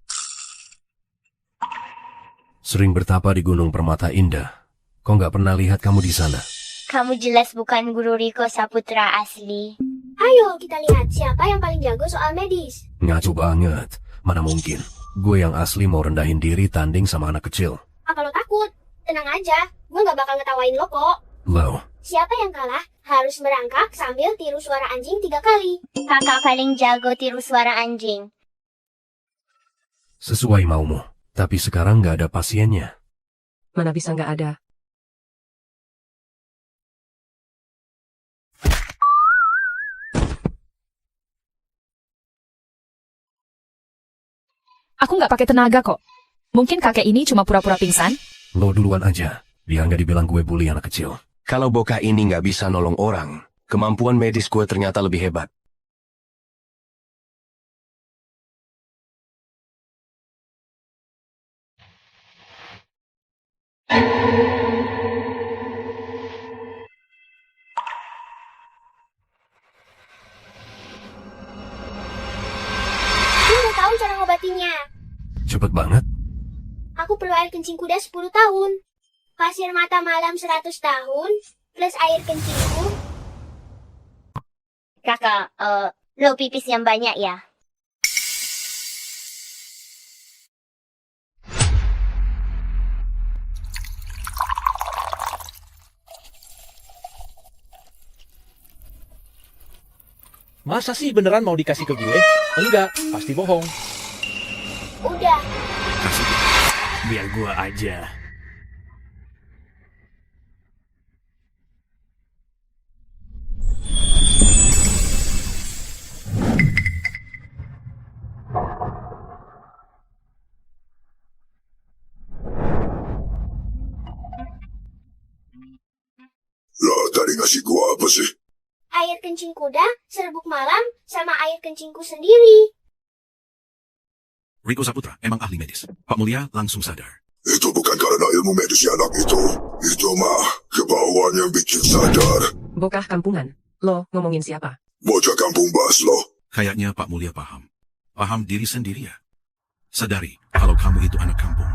Sering bertapa di Gunung Permata Indah. Kok nggak pernah lihat kamu di sana? Kamu jelas bukan Guru Riko Saputra asli. Ayo kita lihat siapa yang paling jago soal medis. Ngaco banget. Mana mungkin. Gue yang asli mau rendahin diri tanding sama anak kecil. Apa lo takut? Tenang aja, gue gak bakal ngetawain lo kok. Lo, Siapa yang kalah harus merangkak sambil tiru suara anjing 3 kali. Kakak paling jago tiru suara anjing. sesuai maumu. Tapi sekarang nggak ada pasiennya. Mana bisa nggak ada? Aku nggak pakai tenaga kok. Mungkin kakek ini cuma pura-pura pingsan? Lo duluan aja, biar nggak dibilang gue bully anak kecil. Kalau bocah ini nggak bisa nolong orang, kemampuan medis gue ternyata lebih hebat. Gue udah tahu cara ngobatinya. Cepet banget. Aku perlu air kencing kuda 10 tahun. Pasir mata malam 100 tahun. Plus air kencingku. Kakak, lo pipis yang banyak ya? Masa sih beneran mau dikasih ke gue? Enggak, pasti bohong. Udah. Biar gua aja. Lah, tadi ngasih gua apa sih? Air kencing kuda, serbuk malam, sama air kencingku sendiri. Rico Saputra emang ahli medis. Pak Mulia langsung sadar. Itu bukan karena ilmu medis anak itu. Itu mah kebauan yang bikin sadar. Bocah kampungan. Lo ngomongin siapa? Bocah kampung Baslo. Kayaknya Pak Mulia paham. Paham diri sendiri ya. Sadari kalau kamu itu anak kampung.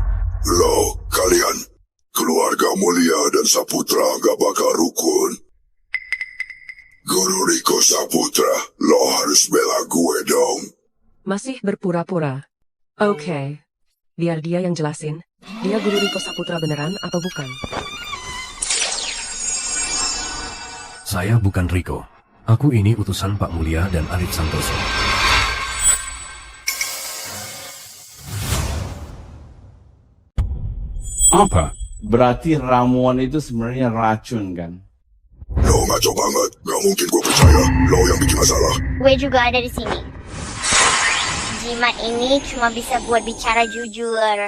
Lo, kalian, keluarga Mulia dan Saputra gak bakal rukun. Guru Rico Saputra, lo harus bela gue dong. Masih berpura-pura. Oke. Biar dia yang jelasin. Dia guru Rico Saputra beneran atau bukan? Saya bukan Rico. Aku ini utusan Pak Mulia dan Arif Santoso. Apa? Berarti ramuan itu sebenarnya racun kan? Lo ngaco banget, gak mungkin gue percaya. Lo yang bikin masalah. Gue juga ada di sini. Jimat ini cuma bisa buat bicara jujur.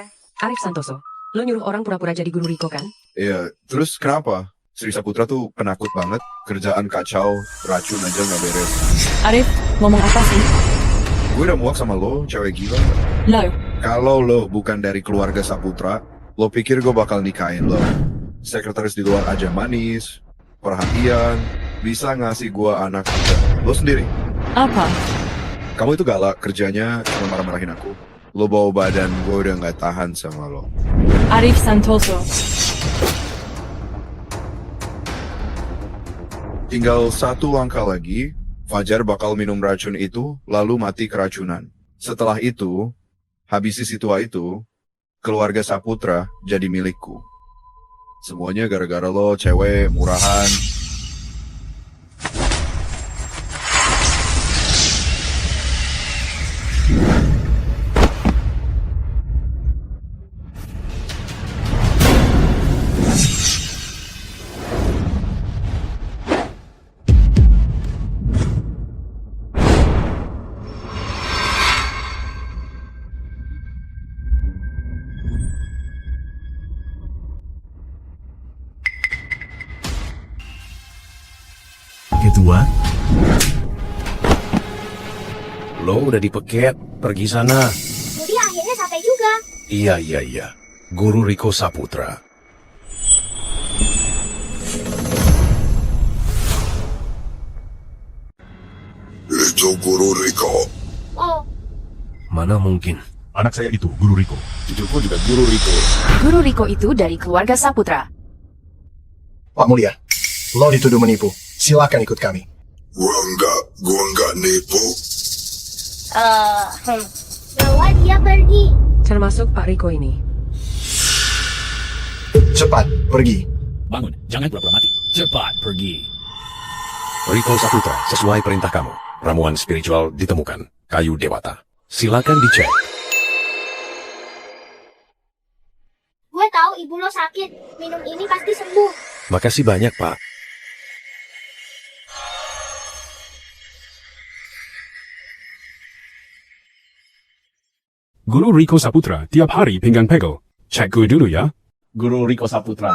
Arif Santoso, lo nyuruh orang pura-pura jadi guru Rico kan? Iya, terus kenapa? Sri Saputra tuh penakut banget, kerjaan kacau, racun aja nggak beres. Arif, ngomong apa sih? Gue udah muak sama lo, cewek gila. Lo. Kalau lo bukan dari keluarga Saputra, lo pikir gue bakal nikahin lo. Sekretaris di luar aja manis, perhatian, bisa ngasih gue anak juga. Lo sendiri. Apa? Kamu itu galak, kerjanya cuma marah-marahin aku. Lo bawa badan, gue udah nggak tahan sama lo. Arif Santoso. Tinggal satu langkah lagi, Fajar bakal minum racun itu, lalu mati keracunan. Setelah itu, habisi si tua itu, keluarga Saputra jadi milikku. Semuanya gara-gara lo, cewek, murahan. Ketua, Lo udah dipeket, pergi sana. Budi akhirnya sampai juga. Iya. Guru Rico Saputra. Itu Guru Rico. Oh, Mana mungkin? Anak saya itu, Guru Rico. Cucuku juga Guru Rico. Guru Rico itu dari keluarga Saputra. Pak Mulia, lo dituduh menipu. Silakan ikut kami. Gua enggak nipu. Lo membawa dia pergi. Termasuk Pak Rico ini. Cepat, pergi. Bangun, jangan pura-pura mati. Cepat pergi. Rico Saputra, sesuai perintah kamu. Ramuan spiritual ditemukan. Kayu dewata. Silakan dicek. Gue tahu ibu lo sakit. Minum ini pasti sembuh. Makasih banyak, Pak. Guru Rico Saputra tiap hari pinggang pegel. Cek gue dulu ya. Guru Rico Saputra,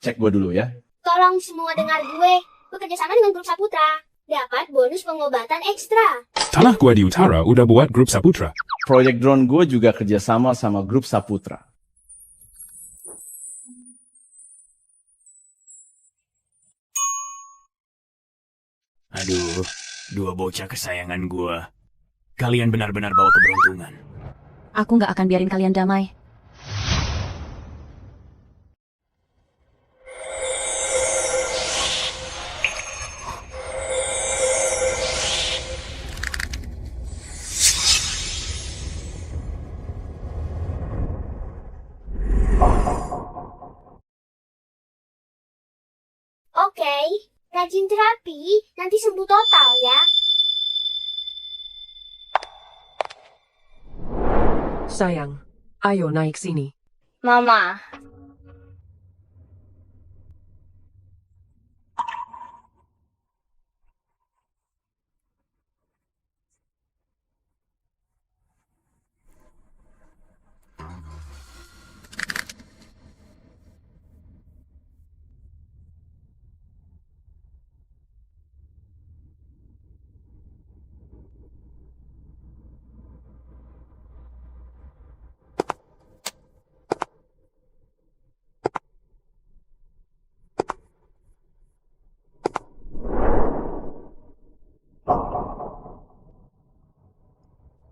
cek gue dulu ya. Tolong semua dengar gue. Bekerja sama dengan grup Saputra. Dapat bonus pengobatan ekstra. Tanah gue di utara udah buat grup Saputra. Proyek drone gue juga kerjasama sama grup Saputra. Aduh, dua bocah kesayangan gue. Kalian benar-benar bawa keberuntungan. Aku nggak akan biarin kalian damai. Oke, rajin terapi, nanti sembuh total ya. Sayang, ayo naik sini. Mama.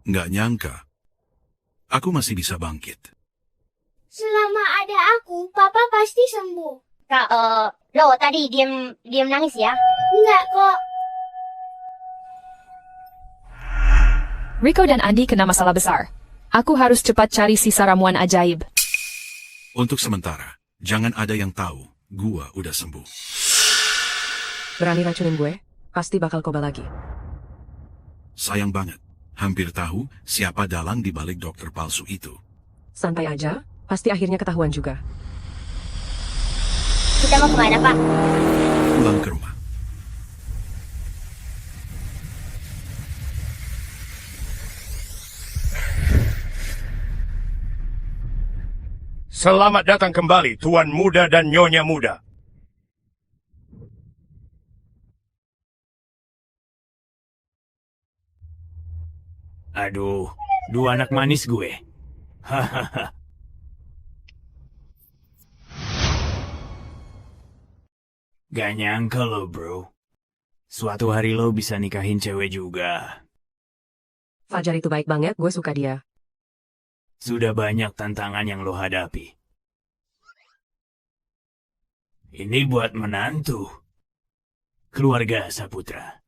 Nggak nyangka. Aku masih bisa bangkit. Selama ada aku, Papa pasti sembuh. Kak, lo tadi diam nangis ya? Enggak kok. Rico dan Andy kena masalah besar. Aku harus cepat cari sisa ramuan ajaib. Untuk sementara, jangan ada yang tahu gua udah sembuh. Berani racunin gue? Pasti bakal koba lagi. Sayang banget. Hampir tahu siapa dalang di balik dokter palsu itu. Santai aja, pasti akhirnya ketahuan juga. Kita mau kemana, Pak? Pulang ke rumah. Selamat datang kembali, Tuan Muda dan Nyonya Muda. Aduh, dua anak manis gue. Hahaha. Gak nyangka lo, bro. Suatu hari lo bisa nikahin cewek juga. Fajar itu baik banget, gue suka dia. Sudah banyak tantangan yang lo hadapi. Ini buat menantu. Keluarga Saputra.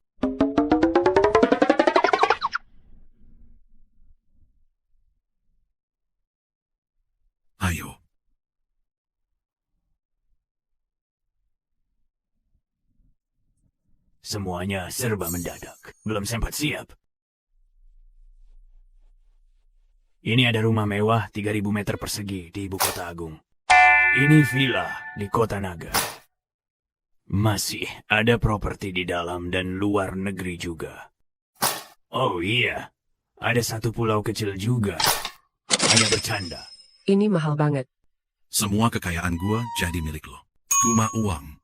Ayo. Semuanya serba mendadak. Belum sempat siap. Ini ada rumah mewah 3.000 meter persegi di ibu kota agung. Ini villa di kota naga. Masih ada properti di dalam dan luar negeri juga. Oh iya, ada satu pulau kecil juga. Hanya bercanda. Ini mahal banget. Semua kekayaan gua jadi milik lo. Cuma uang.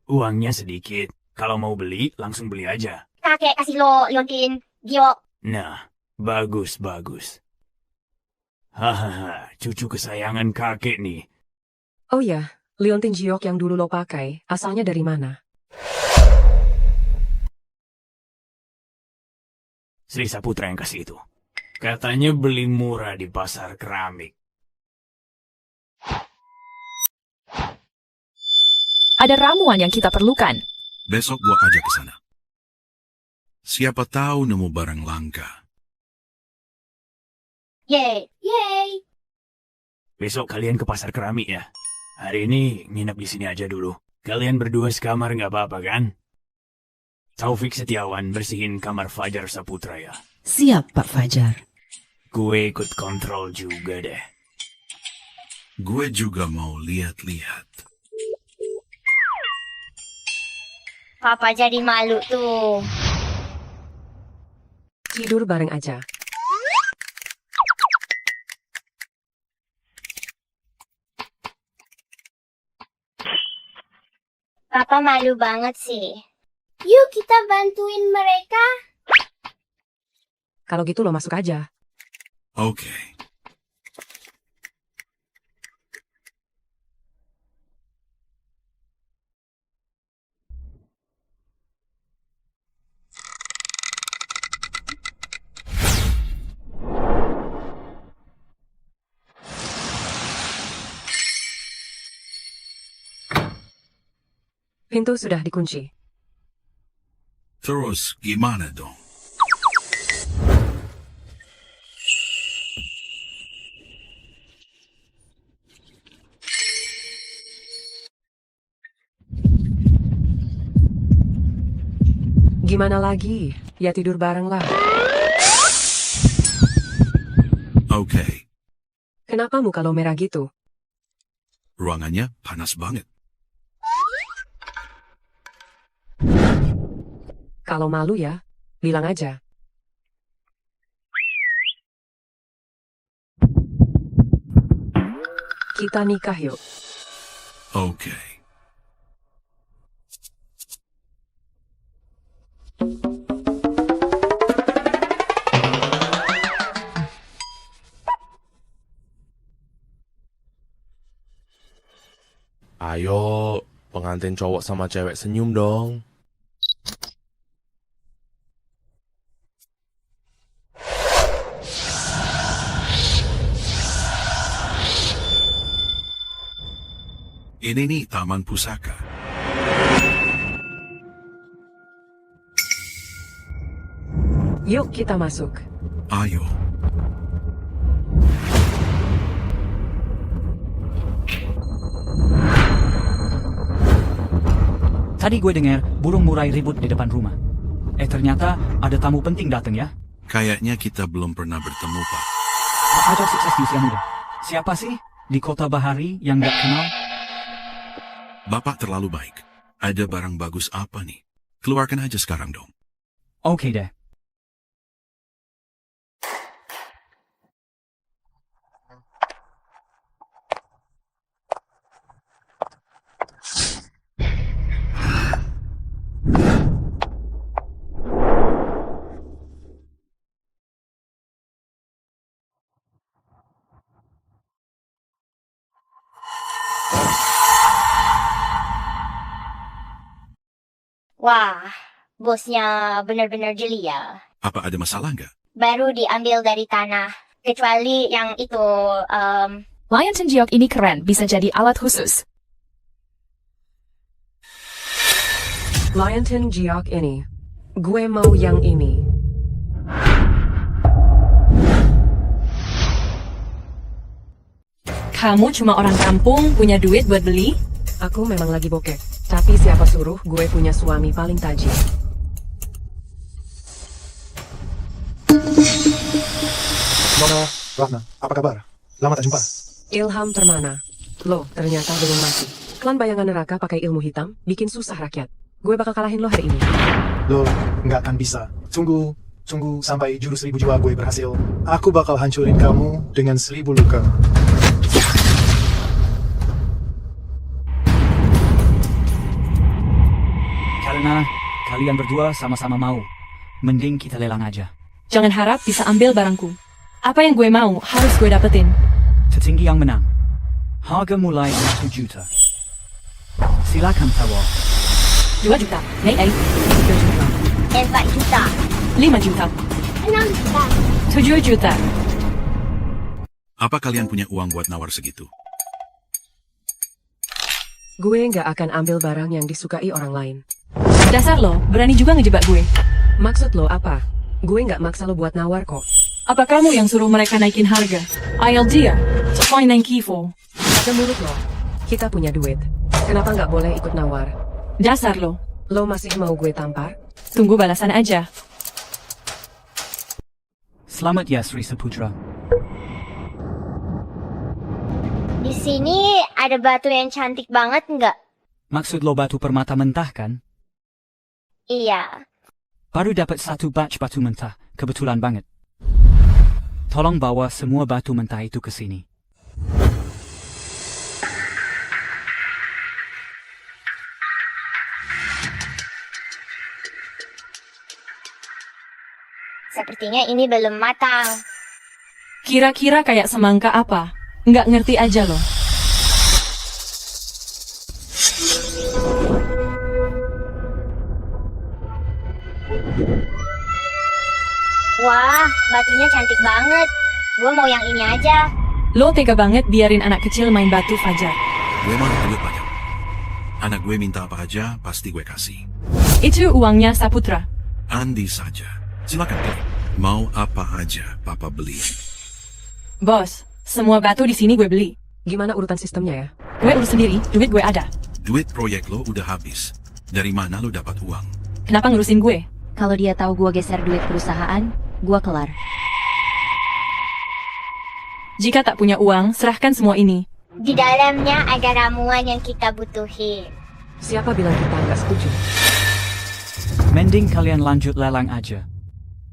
Uangnya sedikit. Kalau mau beli, langsung beli aja. Kakek kasih lo liontin, Gio. Nah, bagus. Hahaha, cucu kesayangan kakek nih. Oh ya, liontin giok yang dulu lo pakai, asalnya dari mana? Sri Saputra yang kasih itu. Katanya beli murah di pasar keramik. Ada ramuan yang kita perlukan. Besok gua ajak ke sana. Siapa tahu nemu barang langka. Yeay. Yeay. Besok kalian ke pasar keramik ya. Hari ini nginep di sini aja dulu. Kalian berdua sekamar nggak apa-apa kan? Taufik Setiawan bersihin kamar Fajar Saputra ya. Siap, Pak Fajar. Gue ikut kontrol juga deh. Gue juga mau lihat-lihat. Papa jadi malu tuh. Tidur bareng aja. Papa malu banget sih. Yuk kita bantuin mereka. Kalau gitu lo masuk aja. Oke. Pintu sudah dikunci. Terus gimana dong? Gimana lagi? Ya tidur bareng lah. Oke. Kenapa muka lo merah gitu? Ruangannya panas banget. Kalau malu ya, bilang aja. Kita nikah yuk. Oke. Ayo, pengantin cowok sama cewek senyum dong. Ini nih taman pusaka. Yuk kita masuk. Ayo. Tadi gue dengar burung murai ribut di depan rumah. Ternyata ada tamu penting datang ya. Kayaknya kita belum pernah bertemu, Pak. Pak Fajar sukses di usia muda. Siapa sih di kota Bahari yang gak kenal? Bapak terlalu baik. Ada barang bagus apa nih? Keluarkan aja sekarang dong. Oke deh. Wah, bosnya benar-benar jeli ya. Apa ada masalah nggak? Baru diambil dari tanah. Kecuali yang itu, Lionton Geok ini keren, bisa jadi alat khusus. Lionton Geok ini. Gue mau yang ini. Kamu cuma orang kampung, punya duit buat beli? Aku memang lagi bokeh. Tapi siapa suruh gue punya suami paling tajir. Nona, Ratna, apa kabar? Lama tak jumpa. Ilham Termana. Lo ternyata belum mati. Klan bayangan neraka pakai ilmu hitam, bikin susah rakyat. Gue bakal kalahin lo hari ini. Lo nggak akan bisa. Tunggu sampai jurus 1000 jiwa gue berhasil. Aku bakal hancurin kamu dengan 1000 luka. Karena kalian berdua sama-sama mau, mending kita lelang aja. Jangan harap bisa ambil barangku. Apa yang gue mau, harus gue dapetin. Tertinggi yang menang. Harga mulai 1 juta. Silakan tawar. 2 juta. Nay, 3 juta. 4 juta. 5 juta. 6 juta. 7 juta. Apa kalian punya uang buat nawar segitu? Gue nggak akan ambil barang yang disukai orang lain. Dasar lo, berani juga ngejebak gue. Maksud lo apa? Gue nggak maksa lo buat nawar kok. Apa kamu yang suruh mereka naikin harga? I'll dia, Toy Nang Kifo. Ada mulut lo. Kita punya duit. Kenapa nggak boleh ikut nawar? Dasar lo. Lo masih mau gue tampar? Tunggu balasan aja. Selamat ya, Sri Saputra. Di sini ada batu yang cantik banget nggak? Maksud lo batu permata mentah kan? Iya. Baru dapat 1 batch batu mentah, kebetulan banget. Tolong bawa semua batu mentah itu ke sini. Sepertinya ini belum matang. Kira-kira kayak semangka apa? Nggak ngerti aja loh. Wah, batunya cantik banget. Gue mau yang ini aja. Lo tega banget biarin anak kecil main batu, Fajar. Gue mau duit banyak. Anak gue minta apa aja, pasti gue kasih. Itu uangnya Saputra. Andi saja. Silakan pilih. Mau apa aja, Papa beli. Bos, semua batu di sini gue beli. Gimana urutan sistemnya ya? Gue urus sendiri, duit gue ada. Duit proyek lo udah habis. Dari mana lo dapat uang? Kenapa ngurusin gue? Kalau dia tahu gue geser duit perusahaan, gue kelar. Jika tak punya uang, serahkan semua ini. Di dalamnya ada ramuan yang kita butuhin. Siapa bilang kita nggak setuju? Mending kalian lanjut lelang aja.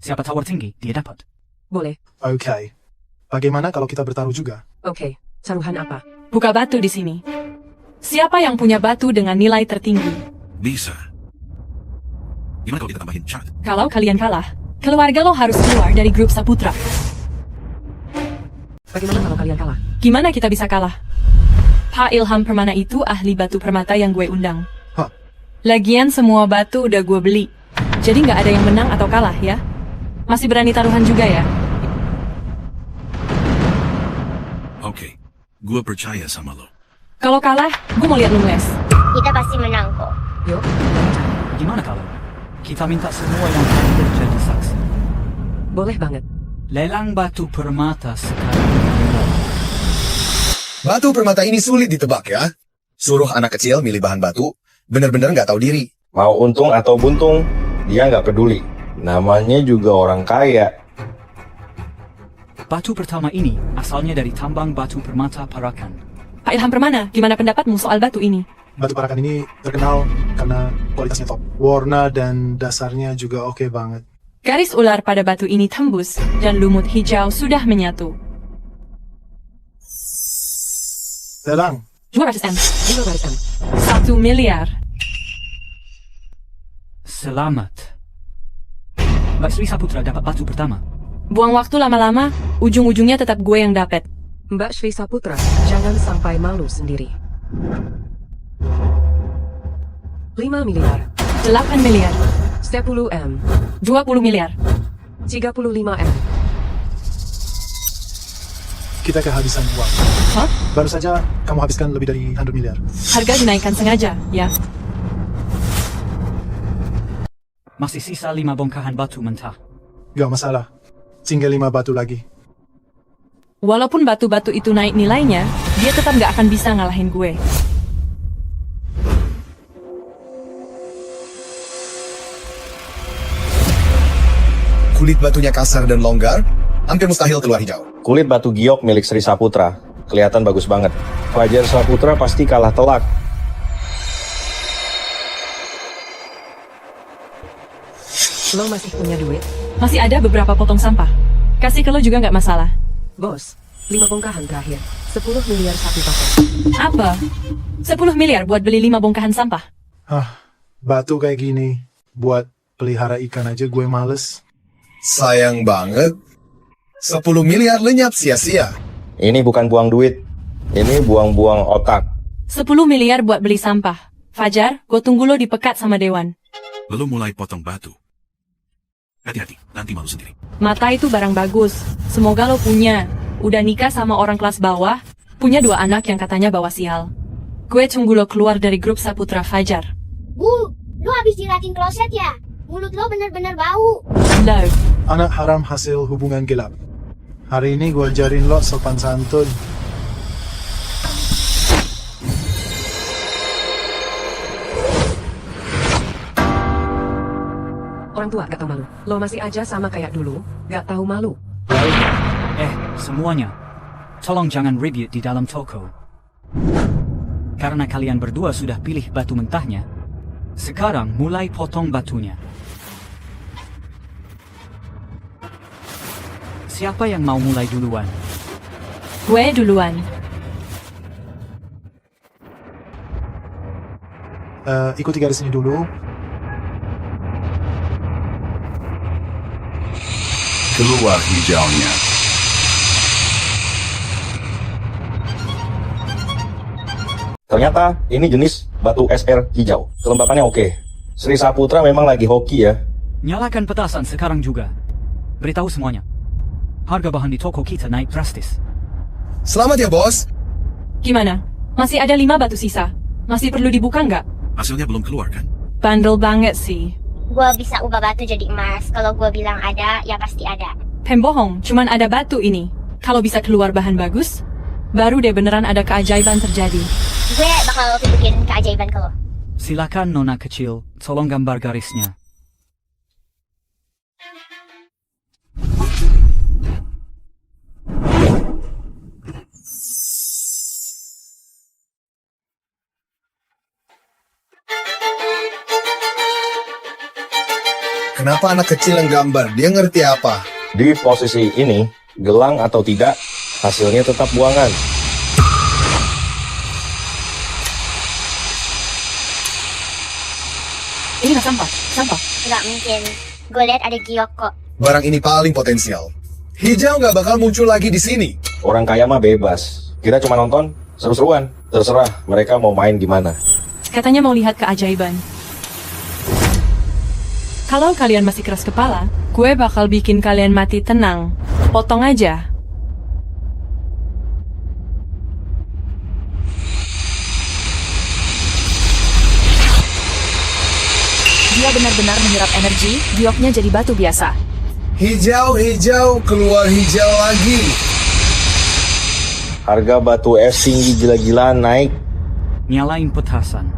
Siapa tawar tinggi, dia dapat. Boleh. Oke. Bagaimana kalau kita bertaruh juga? Oke. Taruhan apa? Buka batu di sini. Siapa yang punya batu dengan nilai tertinggi? Bisa. Gimana kalau kita tambahin cat? Kalau kalian kalah, keluarga lo harus keluar dari grup Saputra. Bagaimana kalau kalian kalah? Gimana kita bisa kalah? Pak Ilham Permana itu ahli batu permata yang gue undang. Hah? Lagian semua batu udah gue beli. Jadi nggak ada yang menang atau kalah ya. Masih berani taruhan juga ya? Oke. Gue percaya sama lo. Kalau kalah, gue mau lihat lu ngeles. Kita pasti menang kok. Yuk. Gimana kalau kita minta semua yang hadir jadi saksi? Boleh banget. Lelang batu permata sekarang. Batu permata ini sulit ditebak ya. Suruh anak kecil milih bahan batu, bener-bener nggak tahu diri. Mau untung atau buntung, dia nggak peduli. Namanya juga orang kaya. Batu pertama ini asalnya dari tambang batu permata Parakan. Pak Ilham Permana, gimana pendapatmu soal batu ini? Batu Parakan ini terkenal karena kualitasnya top. Warna dan dasarnya juga oke banget. Garis ular pada batu ini tembus, dan lumut hijau sudah menyatu. Lelang. 200 M. 500 M. 1 miliar. Selamat. Mbak Sri Saputra dapat batu pertama. Buang waktu lama-lama, ujung-ujungnya tetap gue yang dapat. Mbak Sri Saputra, jangan sampai malu sendiri. 5 miliar. 8 miliar. 10 M. 20 miliar. 35 M. Kita kehabisan uang. Hah? Baru saja kamu habiskan lebih dari 100 miliar. Harga dinaikkan sengaja, ya. Masih sisa 5 bongkahan batu mentah. Gak masalah. Tinggal 5 batu lagi. Walaupun batu-batu itu naik nilainya, dia tetap gak akan bisa ngalahin gue. Kulit batunya kasar dan longgar, hampir mustahil keluar hijau. Kulit batu giok milik Sri Saputra. Kelihatan bagus banget. Fajar Saputra pasti kalah telak. Lo masih punya duit? Masih ada beberapa potong sampah. Kasih ke lo juga nggak masalah. Bos, 5 bongkahan terakhir. 10 miliar 1 paket. Apa? 10 miliar buat beli 5 bongkahan sampah? Batu kayak gini, buat pelihara ikan aja gue males. Sayang banget. 10 miliar lenyap sia-sia. Ini bukan buang duit. Ini buang-buang otak. 10 miliar buat beli sampah. Fajar, gue tunggu lo di pekat sama Dewan. Lalu mulai potong batu. Hati-hati, nanti malu sendiri. Mata itu barang bagus. Semoga lo punya. Udah nikah sama orang kelas bawah, punya 2 anak yang katanya bawa sial. Gue tunggu lo keluar dari grup Saputra Fajar. Bu, lo habis jiratin kloset ya? Mulut lo bener-bener bau. Lo. Anak haram hasil hubungan gelap. Hari ini gue ajarin lo sopan santun. Orang tua gak tahu malu. Lo masih aja sama kayak dulu, gak tahu malu. Semuanya. Tolong jangan ribut di dalam toko. Karena kalian berdua sudah pilih batu mentahnya, sekarang mulai potong batunya. Siapa yang mau mulai duluan? Gue duluan. Ikuti garis ini dulu. Keluar hijaunya. Ternyata ini jenis batu SR hijau. Kelembapannya oke. Sri Saputra memang lagi hoki ya. Nyalakan petasan sekarang juga. Beritahu semuanya. Harga bahan di toko kita naik drastis. Selamat ya, bos. Gimana? Masih ada 5 batu sisa. Masih perlu dibuka nggak? Hasilnya belum keluar kan? Bandel banget sih. Gua bisa ubah batu jadi emas. Kalau gua bilang ada, ya pasti ada. Pembohong, cuman ada batu ini. Kalau bisa keluar bahan bagus, baru deh beneran ada keajaiban terjadi. Gue bakal tunjukin keajaiban ke lo. Silakan nona kecil, tolong gambar garisnya. Kenapa anak kecil yang gambar? Dia ngerti apa? Di posisi ini, gelang atau tidak, hasilnya tetap buangan. Ini nggak sampah. Nggak mungkin. Gue lihat ada giok kok. Barang ini paling potensial. Hijau nggak bakal muncul lagi di sini. Orang kaya mah bebas. Kita cuma nonton, seru-seruan. Terserah mereka mau main gimana. Katanya mau lihat keajaiban. Kalau kalian masih keras kepala, gue bakal bikin kalian mati tenang. Potong aja. Dia benar-benar menyerap energi, gioknya jadi batu biasa. Hijau, keluar hijau lagi. Harga batu es tinggi gila-gilaan naik. Nyalain petasan.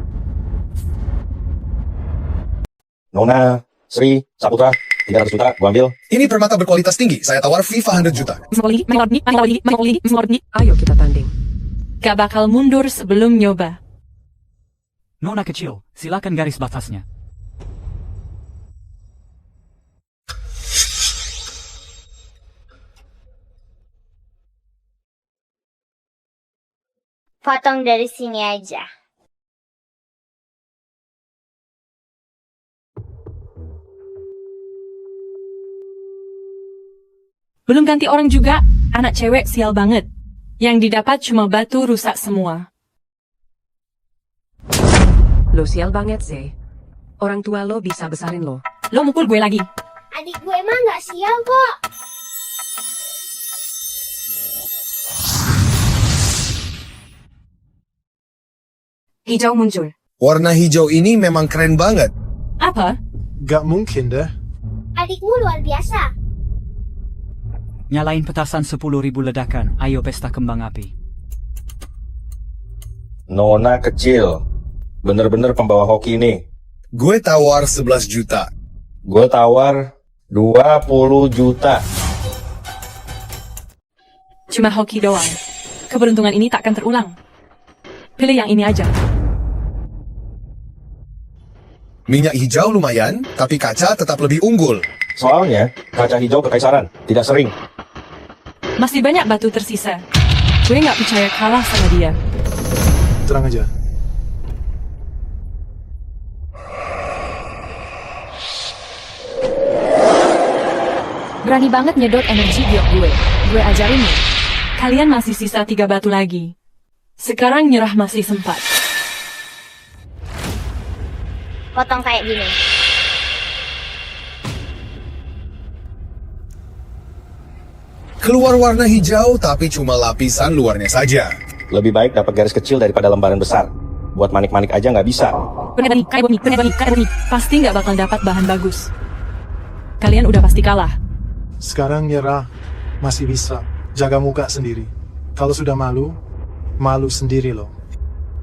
Nona, Sri, Saputra, 300 juta, gua ambil. Ini permata berkualitas tinggi, saya tawar FIFA 100 juta. Ayo kita tanding. Gak bakal mundur sebelum nyoba. Nona kecil, silakan garis batasnya. Potong dari sini aja. Belum ganti orang juga, anak cewek sial banget. Yang didapat cuma batu rusak semua. Lo sial banget sih. Orang tua lo bisa besarin lo. Lo mukul gue lagi. Adik gue mah nggak sial kok. Hijau muncul. Warna hijau ini memang keren banget. Apa? Gak mungkin dah. Adikmu luar biasa. Nyalain petasan 10.000 ledakan. Ayo pesta kembang api. Nona kecil. Bener-bener pembawa hoki ini. Gue tawar 11 juta. Gue tawar 20 juta. Cuma hoki doang. Keberuntungan ini takkan terulang. Pilih yang ini aja. Minyak hijau lumayan, tapi kaca tetap lebih unggul. Soalnya, kaca hijau kekaisaran, tidak sering. Masih banyak batu tersisa. Gue nggak percaya kalah sama dia. Terang aja. Berani banget nyedot energi giok gue. Gue ajarin nih. Kalian masih sisa 3 batu lagi. Sekarang nyerah masih sempat. Potong kayak gini. Keluar warna hijau, tapi cuma lapisan luarnya saja. Lebih baik dapat garis kecil daripada lembaran besar. Buat manik-manik aja nggak bisa. Kayak boni. Pasti nggak bakal dapat bahan bagus. Kalian udah pasti kalah. Sekarang nyerah. Masih bisa. Jaga muka sendiri. Kalau sudah malu, malu sendiri loh.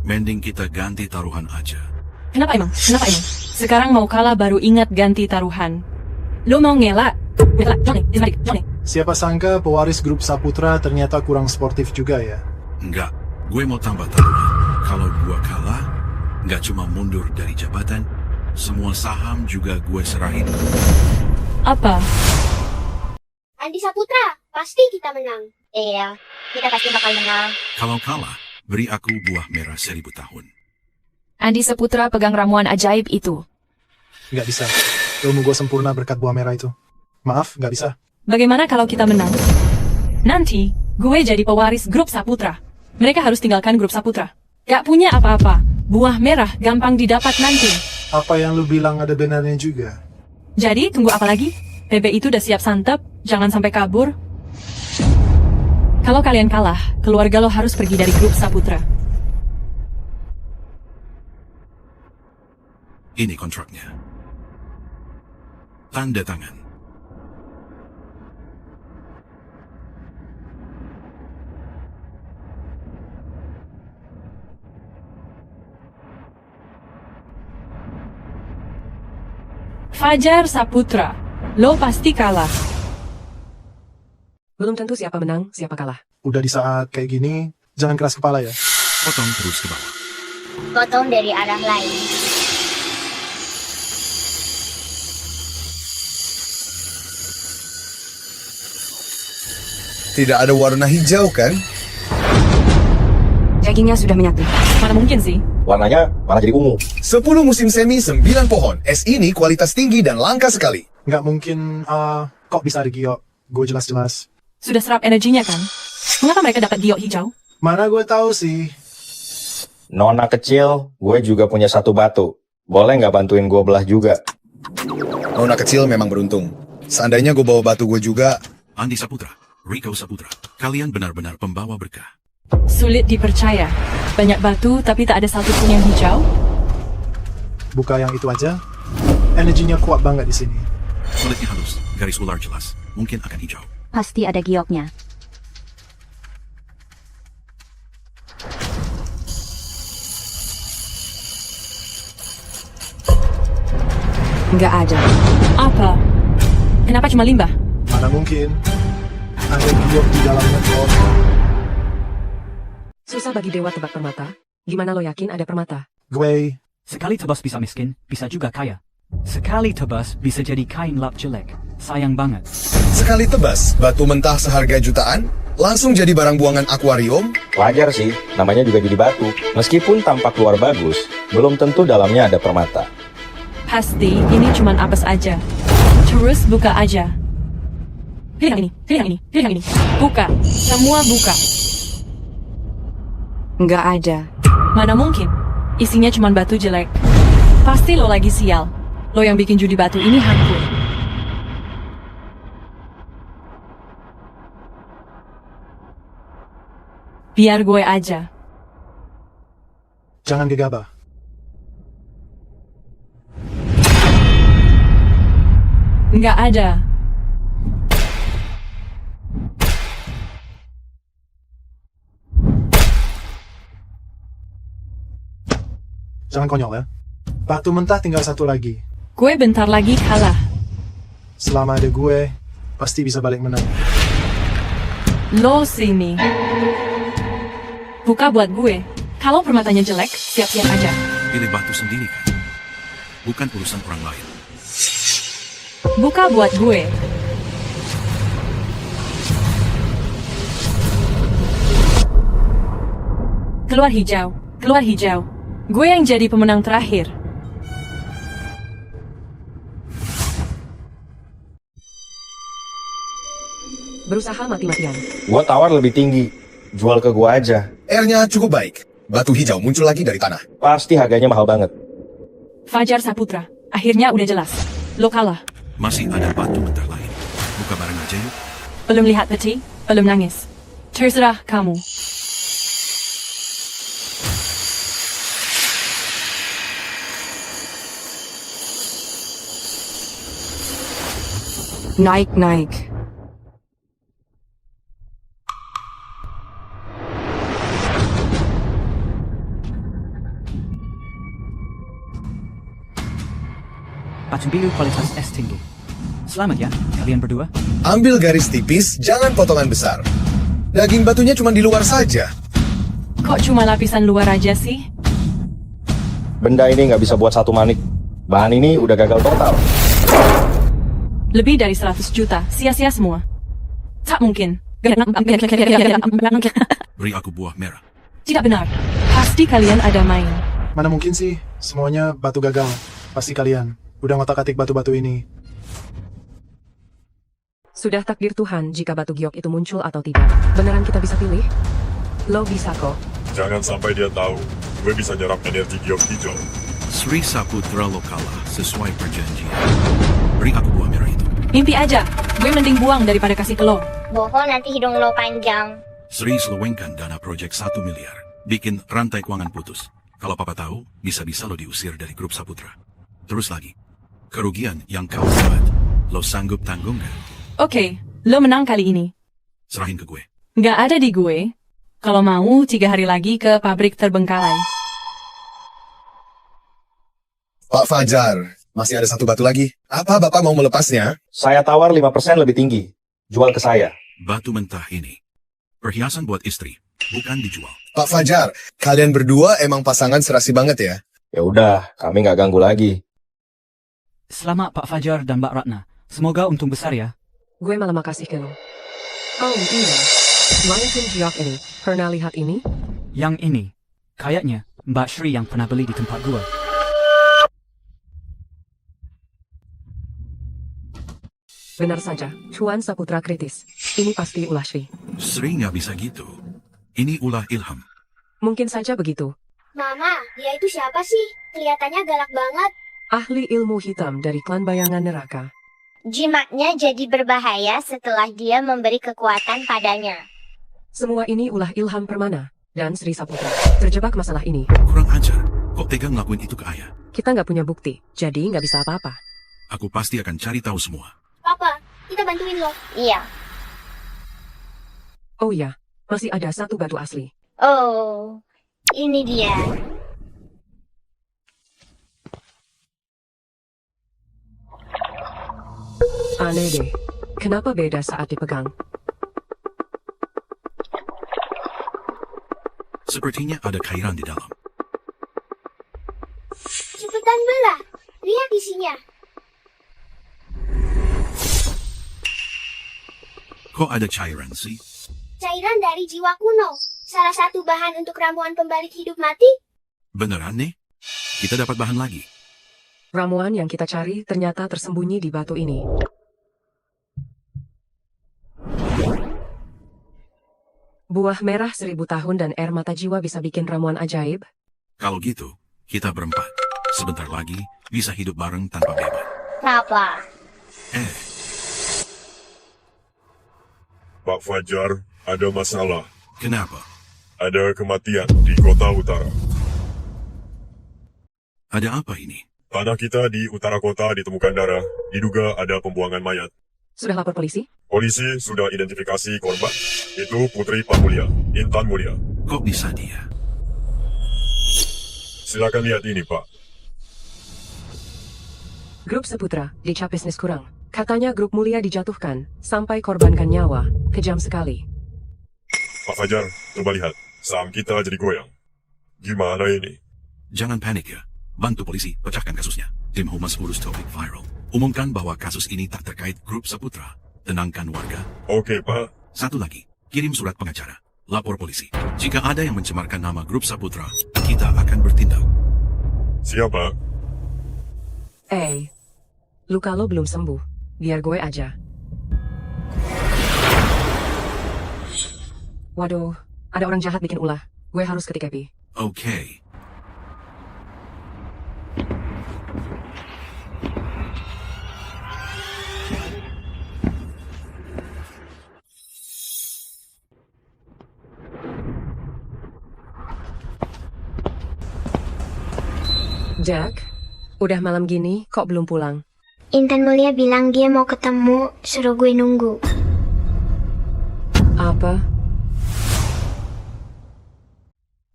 Mending kita ganti taruhan aja. Kenapa emang? Sekarang mau kalah baru ingat ganti taruhan. Lo mau ngelak? Johnny. Siapa sangka pewaris grup Saputra ternyata kurang sportif juga ya? Enggak, gue mau tambah taruhan. Kalau gue kalah, nggak cuma mundur dari jabatan, semua saham juga gue serahin. Apa? Andi Saputra, pasti kita menang. Iya, kita pasti bakal menang. Kalau kalah, beri aku buah merah 1000 tahun. Andi Saputra pegang ramuan ajaib itu. Nggak bisa. Ilmu gue sempurna berkat buah merah itu. Maaf, nggak bisa. Bagaimana kalau kita menang? Nanti, gue jadi pewaris grup Saputra. Mereka harus tinggalkan grup Saputra. Gak punya apa-apa. Buah merah gampang didapat nanti. Apa yang lu bilang ada benarnya juga. Jadi, tunggu apa lagi? PB itu udah siap santap, jangan sampai kabur. Kalau kalian kalah, keluarga lo harus pergi dari grup Saputra. Ini kontraknya. Tanda tangan. Fajar Saputra, lo pasti kalah. Belum tentu siapa menang, siapa kalah. Udah di saat kayak gini, jangan keras kepala ya. Potong terus ke bawah. Potong dari arah lain. Tidak ada warna hijau kan? Dagingnya sudah menyatu. Mana mungkin sih? Warnanya malah jadi ungu. 10 musim semi, 9 pohon. Es ini kualitas tinggi dan langka sekali. Nggak mungkin, kok bisa ada giok? Gue jelas-jelas. Sudah serap energinya kan? Mengapa mereka dapat giok hijau? Mana gue tahu sih. Nona kecil, gue juga punya satu batu. Boleh nggak bantuin gue belah juga? Nona kecil memang beruntung. Seandainya gue bawa batu gue juga. Andi Saputra, Rico Saputra, kalian benar-benar pembawa berkah. Sulit dipercaya. Banyak batu tapi tak ada satu pun yang hijau. Buka yang itu aja. Energinya kuat banget di sini. Kulitnya halus, garis ular jelas. Mungkin akan hijau. Pasti ada gioknya. Nggak ada. Apa? Kenapa cuma limbah? Mana mungkin. Ada giok di dalamnya kok. Susah bagi dewa tebak permata. Gimana lo yakin ada permata? Gue. Sekali tebas bisa miskin, bisa juga kaya. Sekali tebas bisa jadi kain lap jelek. Sayang banget. Sekali tebas, batu mentah seharga jutaan, langsung jadi barang buangan akuarium. Wajar sih, namanya juga jadi batu. Meskipun tampak luar bagus, belum tentu dalamnya ada permata. Pasti ini cuman apes aja. Terus buka aja. Pilih yang ini, pilih yang ini, pilih yang ini. Buka, semua buka. Nggak ada. Mana mungkin? Isinya cuman batu jelek. Pasti lo lagi sial. Lo yang bikin judi batu ini hancur. Biar gue aja. Jangan gegabah. Nggak ada. Jangan konyol ya. Batu mentah tinggal satu lagi. Gue bentar lagi kalah. Selama ada gue, pasti bisa balik menang. Lo sini. Buka buat gue. Kalau permatanya jelek, siap-siap aja. Pilih batu sendiri kan? Bukan urusan orang lain. Buka buat gue. Keluar hijau. Keluar hijau. Gue yang jadi pemenang terakhir. Berusaha mati-matian. Gua tawar lebih tinggi. Jual ke gua aja. Airnya cukup baik. Batu hijau muncul lagi dari tanah. Pasti harganya mahal banget. Fajar Saputra. Akhirnya udah jelas. Lo kalah. Masih ada batu mentah lain. Buka barang aja yuk. Belum lihat peti, belum nangis. Terserah kamu. Naik. batu biru kualitas S tinggi. Selamat ya, kalian berdua. Ambil garis tipis, jangan potongan besar. Daging batunya cuma di luar saja. Kok cuma lapisan luar aja sih? Benda ini nggak bisa buat satu manik. Bahan ini udah gagal total. Lebih dari 100 juta, sia-sia semua. Tak mungkin. Beri aku buah merah. Tidak benar. Pasti kalian ada main. Mana mungkin sih, semuanya batu gagal. Pasti kalian udah ngotak-atik batu-batu ini. Sudah takdir Tuhan jika batu giok itu muncul atau tidak. Beneran kita bisa pilih? Lo bisa kok. Jangan sampai dia tahu, gue bisa nyerap energi giok hijau. Sri Saputra lo kalah sesuai perjanjian. Beri aku buah merah itu. Mimpi aja. Gue mending buang daripada kasih ke lo. Bohong nanti hidung lo panjang. Sri selewengkan dana proyek 1 miliar. Bikin rantai keuangan putus. Kalau papa tahu, bisa-bisa lo diusir dari grup Saputra. Terus lagi, kerugian yang kau buat, lo sanggup tanggung gak? Oke, lo menang kali ini. Serahin ke gue. Nggak ada di gue. Kalau mau, 3 hari lagi ke pabrik terbengkalai. Pak Fajar, masih ada 1 batu lagi. Apa Bapak mau melepasnya? Saya tawar 5% lebih tinggi. Jual ke saya. Batu mentah ini. Perhiasan buat istri, bukan dijual. Pak Fajar, kalian berdua emang pasangan serasi banget ya? Ya udah, kami nggak ganggu lagi. Selamat Pak Fajar dan Mbak Ratna. Semoga untung besar ya. Gue malah makasih ke lo. Oh iya, Mainin giok ini, pernah lihat ini? Yang ini, kayaknya Mbak Sri yang pernah beli di tempat gua. Benar saja, Tuan Saputra kritis. Ini pasti ulah Sri. Sri nggak bisa gitu. Ini ulah Ilham. Mungkin saja begitu. Mama, dia itu siapa sih? Kelihatannya galak banget. Ahli ilmu hitam dari klan bayangan neraka. Jimatnya jadi berbahaya setelah dia memberi kekuatan padanya. Semua ini ulah Ilham Permana dan Sri Saputra. Terjebak masalah ini. Kurang ajar. Kok tega ngelakuin itu ke ayah? Kita nggak punya bukti, jadi nggak bisa apa-apa. Aku pasti akan cari tahu semua. Papa, kita bantuin lo. Iya. Oh ya, masih ada 1 batu asli. Oh, ini dia. Aneh deh, kenapa beda saat dipegang? Sepertinya ada cairan di dalam. Cepetan belah. Lihat isinya. Kok ada cairan sih? Cairan dari jiwa kuno. Salah satu bahan untuk ramuan pembalik hidup mati. Beneran nih? Kita dapat bahan lagi. Ramuan yang kita cari ternyata tersembunyi di batu ini. Buah merah 1000 tahun dan air mata jiwa bisa bikin ramuan ajaib? Kalau gitu, kita berempat. Sebentar lagi, bisa hidup bareng tanpa beban. Kenapa? Pak Fajar, ada masalah. Kenapa? Ada kematian di kota utara. Ada apa ini? Tanah kita di utara kota ditemukan darah. Diduga ada pembuangan mayat. Sudah lapor polisi? Polisi sudah identifikasi korban. Itu Putri Pak Mulia, Intan Mulia. Kok bisa dia? Silakan lihat ini, Pak. Grup Saputra, dicap bisnis kurang. Katanya grup mulia dijatuhkan, sampai korbankan nyawa. Kejam sekali. Pak Fajar, coba lihat. Saham kita jadi goyang. Gimana ini? Jangan panik ya. Bantu polisi pecahkan kasusnya. Tim Humas urus topik viral. Umumkan bahwa kasus ini tak terkait grup Saputra. Tenangkan warga. Oke, Pak. Satu lagi, kirim surat pengacara. Lapor polisi. Jika ada yang mencemarkan nama grup Saputra, kita akan bertindak. Siapa? Luka lo belum sembuh. Biar gue aja. Waduh, ada orang jahat bikin ulah. Gue harus ke TKP. Oke. Jack, udah malam gini, kok belum pulang? Intan Mulia bilang dia mau ketemu, suruh gue nunggu. Apa?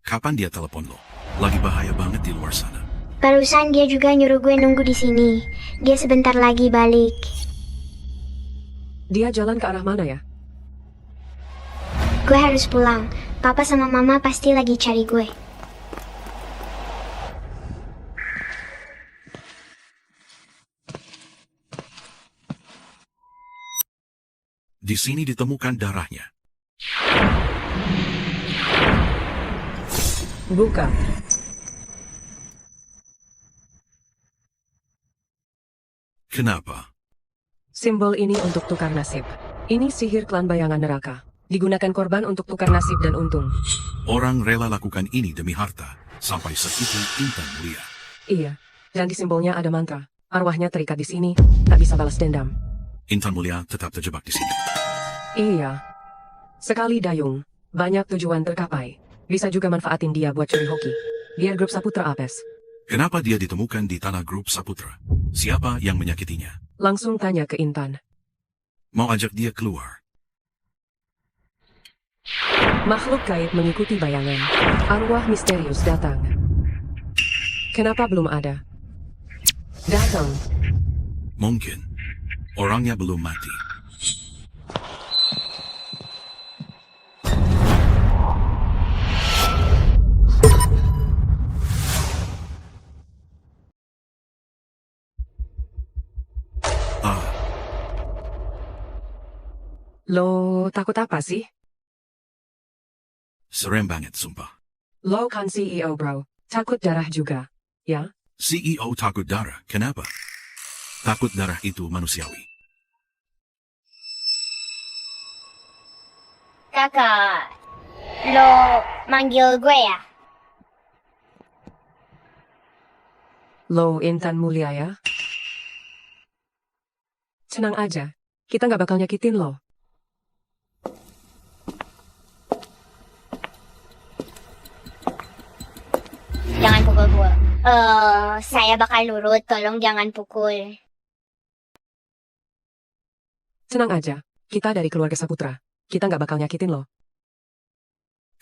Kapan dia telepon lo? Lagi bahaya banget di luar sana. Barusan dia juga nyuruh gue nunggu di sini. Dia sebentar lagi balik. Dia jalan ke arah mana ya? Gue harus pulang. Papa sama mama pasti lagi cari gue. Di sini ditemukan darahnya. Buka. Kenapa? Simbol ini untuk tukar nasib. Ini sihir klan bayangan neraka. Digunakan korban untuk tukar nasib dan untung. Orang rela lakukan ini demi harta, sampai segitu Intan mulia. Iya, dan di simbolnya ada mantra. Arwahnya terikat di sini, tak bisa balas dendam. Intan mulia tetap terjebak di sini. Iya. Sekali dayung, banyak tujuan tercapai. Bisa juga manfaatin dia buat curi hoki. Biar grup Saputra apes. Kenapa dia ditemukan di tanah grup Saputra? Siapa yang menyakitinya? Langsung tanya ke Intan. Mau ajak dia keluar. Makhluk gaib mengikuti bayangan. Arwah misterius datang. Kenapa belum ada? Datang. Mungkin. Orangnya belum mati. Lo takut apa sih? Serem banget, sumpah. Lo kan CEO, bro. Takut darah juga, ya? CEO takut darah, kenapa? Takut darah itu manusiawi. Kakak, lo manggil gue ya? Lo Intan mulia ya? Tenang aja, kita nggak bakal nyakitin lo. Jangan pukul gue. Saya bakal nurut, tolong jangan pukul. Tenang aja, kita dari keluarga Saputra. Kita nggak bakal nyakitin lo.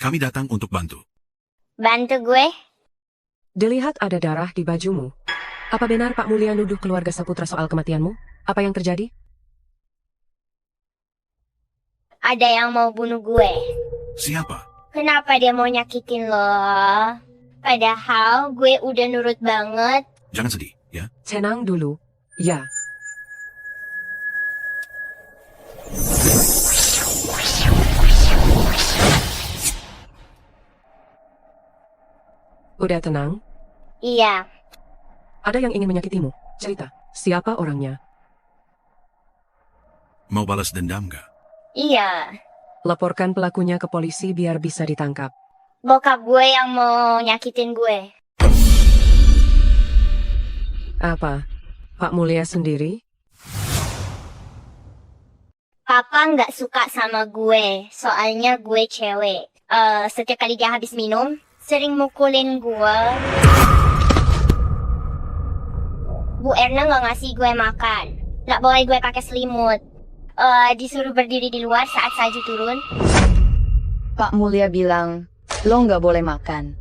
Kami datang untuk bantu. Bantu gue? Dilihat ada darah di bajumu. Apa benar Pak Mulia nuduh keluarga Saputra soal kematianmu? Apa yang terjadi? Ada yang mau bunuh gue. Siapa? Kenapa dia mau nyakitin lo? Padahal gue udah nurut banget. Jangan sedih, ya? Tenang dulu. Ya. Udah tenang? Iya. Ada yang ingin menyakitimu? Cerita, siapa orangnya? Mau balas dendam gak? Iya. Laporkan pelakunya ke polisi biar bisa ditangkap. Bokap gue yang mau nyakitin gue. Apa? Pak Mulia sendiri? Papa nggak suka sama gue, soalnya gue cewek. Setiap kali dia habis minum, sering mukulin gue. Bu Erna nggak ngasih gue makan. Nggak boleh gue pakai selimut. Disuruh berdiri di luar saat salju turun. Pak Mulia bilang, lo nggak boleh makan.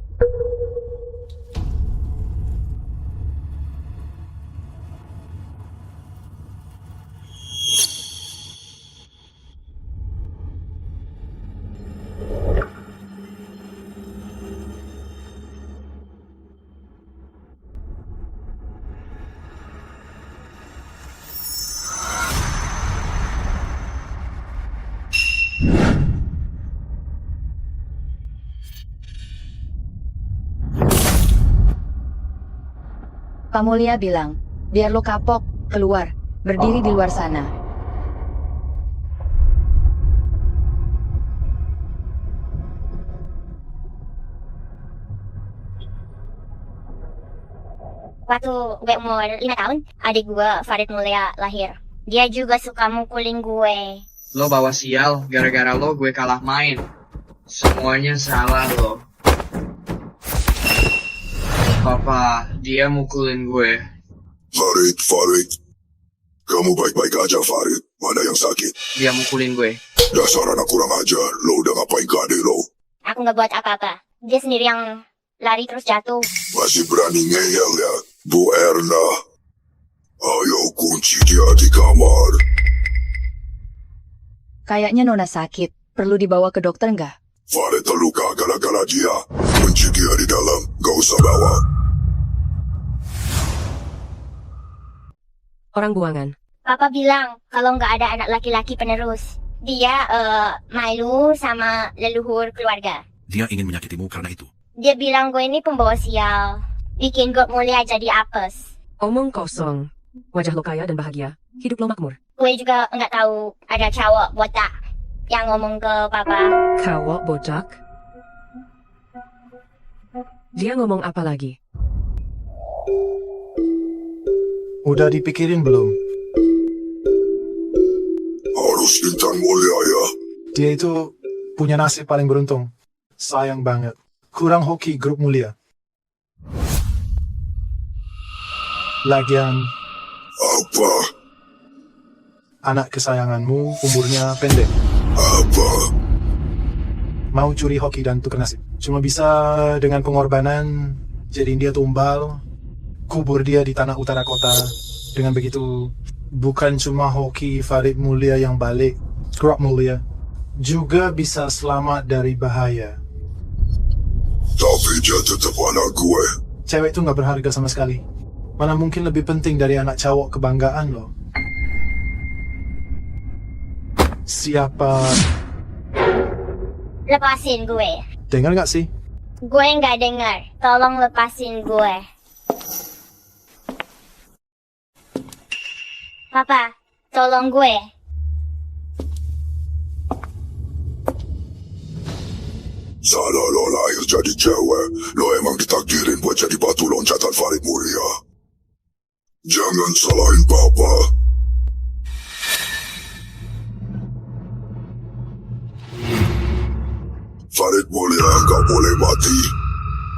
Pak Mulia bilang, biar lo kapok, keluar, berdiri di luar sana. Waktu gue umur 5 tahun, adik gue Farid Mulia lahir. Dia juga suka mukulin gue. Lo bawa sial, gara-gara lo gue kalah main. Semuanya salah lo. Papa, dia mukulin gue. Farid. Kamu baik-baik aja, Farid. Mana yang sakit? Dia mukulin gue. Dasar anak kurang ajar. Lo udah ngapain ke adik lo? Aku nggak buat apa-apa. Dia sendiri yang lari terus jatuh. Masih berani ngeyel ya, Bu Erna. Ayo kunci dia di kamar. Kayaknya Nona sakit. Perlu dibawa ke dokter nggak? Farid terluka gara-gara dia. Kunci dia di dalam, gak usah bawa. Orang buangan. Papa bilang kalau nggak ada anak laki-laki penerus, dia malu sama leluhur keluarga. Dia ingin menyakitimu karena itu. Dia bilang gue ini pembawa sial, bikin gue mulia jadi apes. Omong kosong. Wajah lo kaya dan bahagia. Hidup lo makmur. Gue juga nggak tahu ada cowok botak yang ngomong ke papa. Cowok botak? Dia ngomong apa lagi? Udah dipikirin belum? Harus intan mulia ya. Dia itu punya nasib paling beruntung. Sayang banget. Kurang hoki grup mulia. Lagian... Apa? Anak kesayanganmu umurnya pendek. Apa? Mau curi hoki dan tukar nasib. Cuma bisa dengan pengorbanan, jadiin dia tumbal, kubur dia di tanah utara kota. Dengan begitu, bukan cuma hoki Farid mulia yang balik, grup mulia, juga bisa selamat dari bahaya. Tapi dia tetap anak gue. Cewek itu gak berharga sama sekali. Mana mungkin lebih penting dari anak cowok kebanggaan loh. Siapa? Lepasin gue. Dengar gak sih? Gue nggak dengar. Tolong lepasin gue. Papa, tolong gue. Salah lo lahir jadi cewek. Lo emang ditakdirin buat jadi batu loncatan Farid mulia. Jangan salahin papa. Farid mulia gak boleh mati.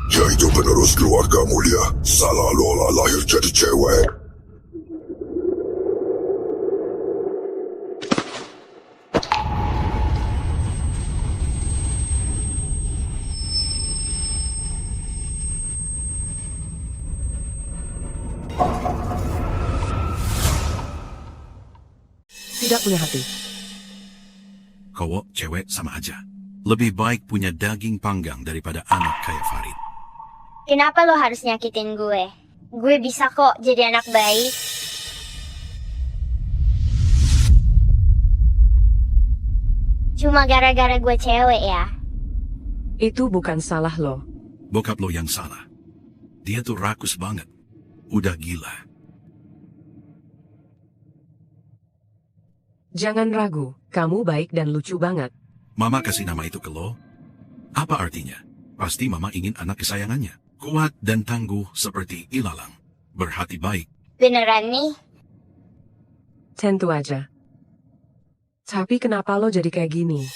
Dia itu penerus keluarga mulia. Salah lo lahir jadi cewek. Tidak punya hati. Cowok, cewek sama aja. Lebih baik punya daging panggang daripada anak kayak Farid. Kenapa lo harus nyakitin gue? Gue bisa kok jadi anak baik. Cuma gara-gara gue cewek ya? Itu bukan salah lo. Bokap lo yang salah. Dia tuh rakus banget. Udah gila. Jangan ragu, kamu baik dan lucu banget. Mama kasih nama itu ke lo? Apa artinya? Pasti mama ingin anak kesayangannya. Kuat dan tangguh seperti ilalang. Berhati baik. Beneran nih? Tentu aja. Tapi kenapa lo jadi kayak gini?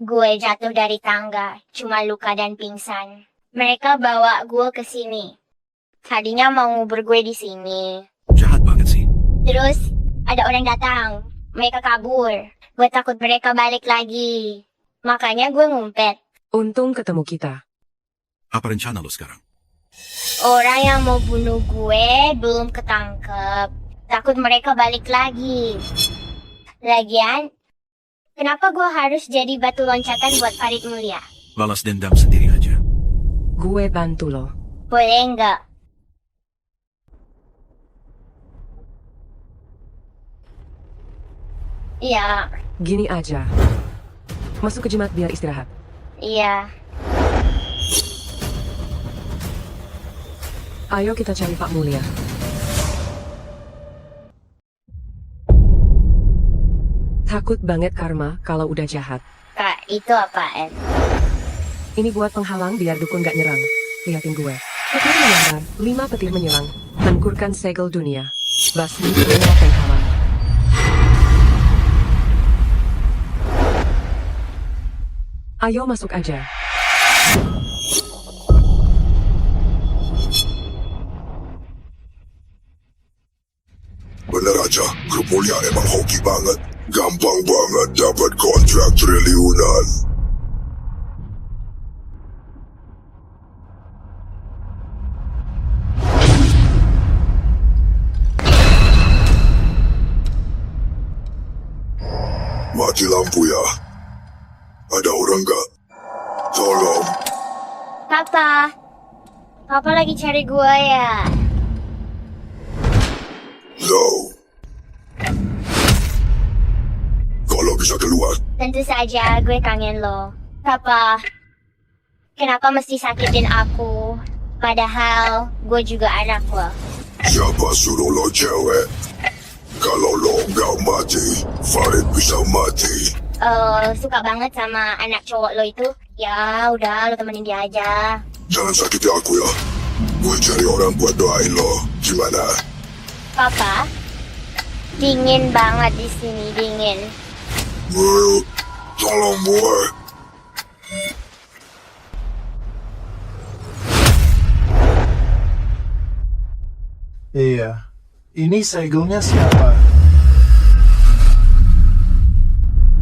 Gue jatuh dari tangga, cuma luka dan pingsan. Mereka bawa gue ke sini. Tadinya mau ngubur gue di sini. Jahat banget sih. Terus ada orang datang. Mereka kabur. Gue takut mereka balik lagi. Makanya gue ngumpet. Untung ketemu kita. Apa rencana lo sekarang? Orang yang mau bunuh gue belum ketangkep. Takut mereka balik lagi. Lagian, kenapa gue harus jadi batu loncatan buat Farid mulia? Balas dendam sendiri aja. Gue bantu lo. Boleh nggak? Iya. Gini aja. Masuk ke jimat biar istirahat. Iya. Ayo kita cari Pak Mulia. Takut banget karma kalau udah jahat. Kak, itu apaan? Ini buat penghalang biar dukun gak nyerang. Lihatin gue. Petir menyambar, 5 petir menyerang. Hancurkan segel dunia. Basmi semua penghalang. Ayo masuk aja. Bener aja, grup mulia emang hoki banget. gampang banget dapat kontrak triliunan. Mati lampu ya. Ada orang gak? Tolong. Papa. Papa lagi cari gue ya. No. Kalau bisa keluar. Tentu saja gue kangen lo. Papa. Kenapa mesti sakitin aku? Padahal gue juga anak lo. Siapa suruh lo cewek? Kalau lo nggak mati, Farid bisa mati. Suka banget sama anak cowok lo itu. Ya udah, lo temenin dia aja. Jangan sakiti aku ya. Gue cari orang buat doain lo. Gimana? Papa, dingin banget di sini, dingin. Gue, tolong gue. Iya. Ini segelnya siapa?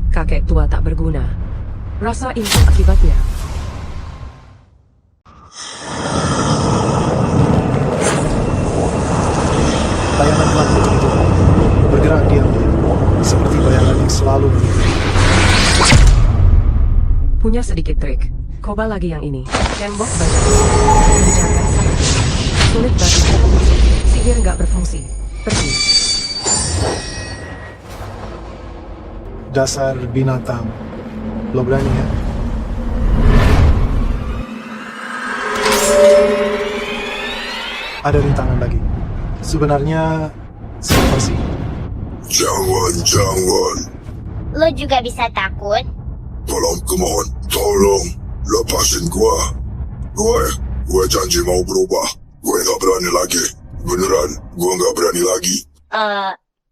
Kakek tua tak berguna. Rasa itu akibatnya. Bayangan lampu itu bergerak diam-diam, seperti bayangan yang selalu mengikuti. Punya sedikit trik. Coba lagi yang ini. Tembok baja. Menjaga sangat. Sulit bagi sihir nggak berfungsi. Pergi. Dasar binatang. Lo berani ya? Ada rintangan lagi. Sebenarnya siapa sih? Jangan. Lo juga bisa takut? Tolong, kemohon, tolong lepasin gua. Gue janji mau berubah. Gue nggak berani lagi. Beneran, gue nggak berani lagi.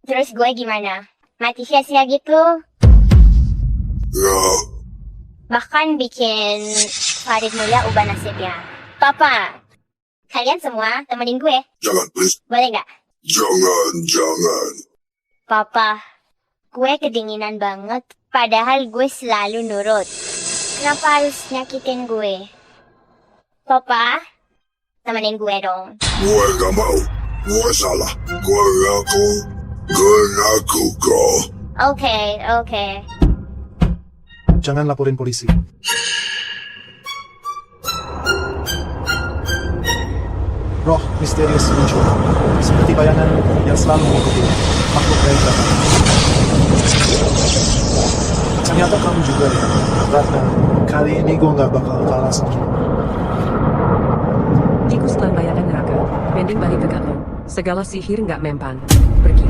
Terus gue gimana? Mati sia-sia gitu? Ya. Bahkan bikin Farid Mulia ubah nasibnya. Papa, kalian semua temenin gue. Jangan, please. Boleh nggak? Jangan. Papa, gue kedinginan banget. Padahal gue selalu nurut. Kenapa harus nyakitin gue? Papa, temenin gue dong. Gue gak mau. Gue salah. Gue ngaku kok. Oke. Jangan laporin polisi. Roh misterius muncul, seperti bayangan yang selalu mengikuti makhluk dari belakang. Ternyata kamu juga ya, Ratna. Kali ini gue gak bakal kalah sama lo. Tikus klan bayangan neraka. Mending balik ke lo. Segala sihir nggak mempan. Pergi.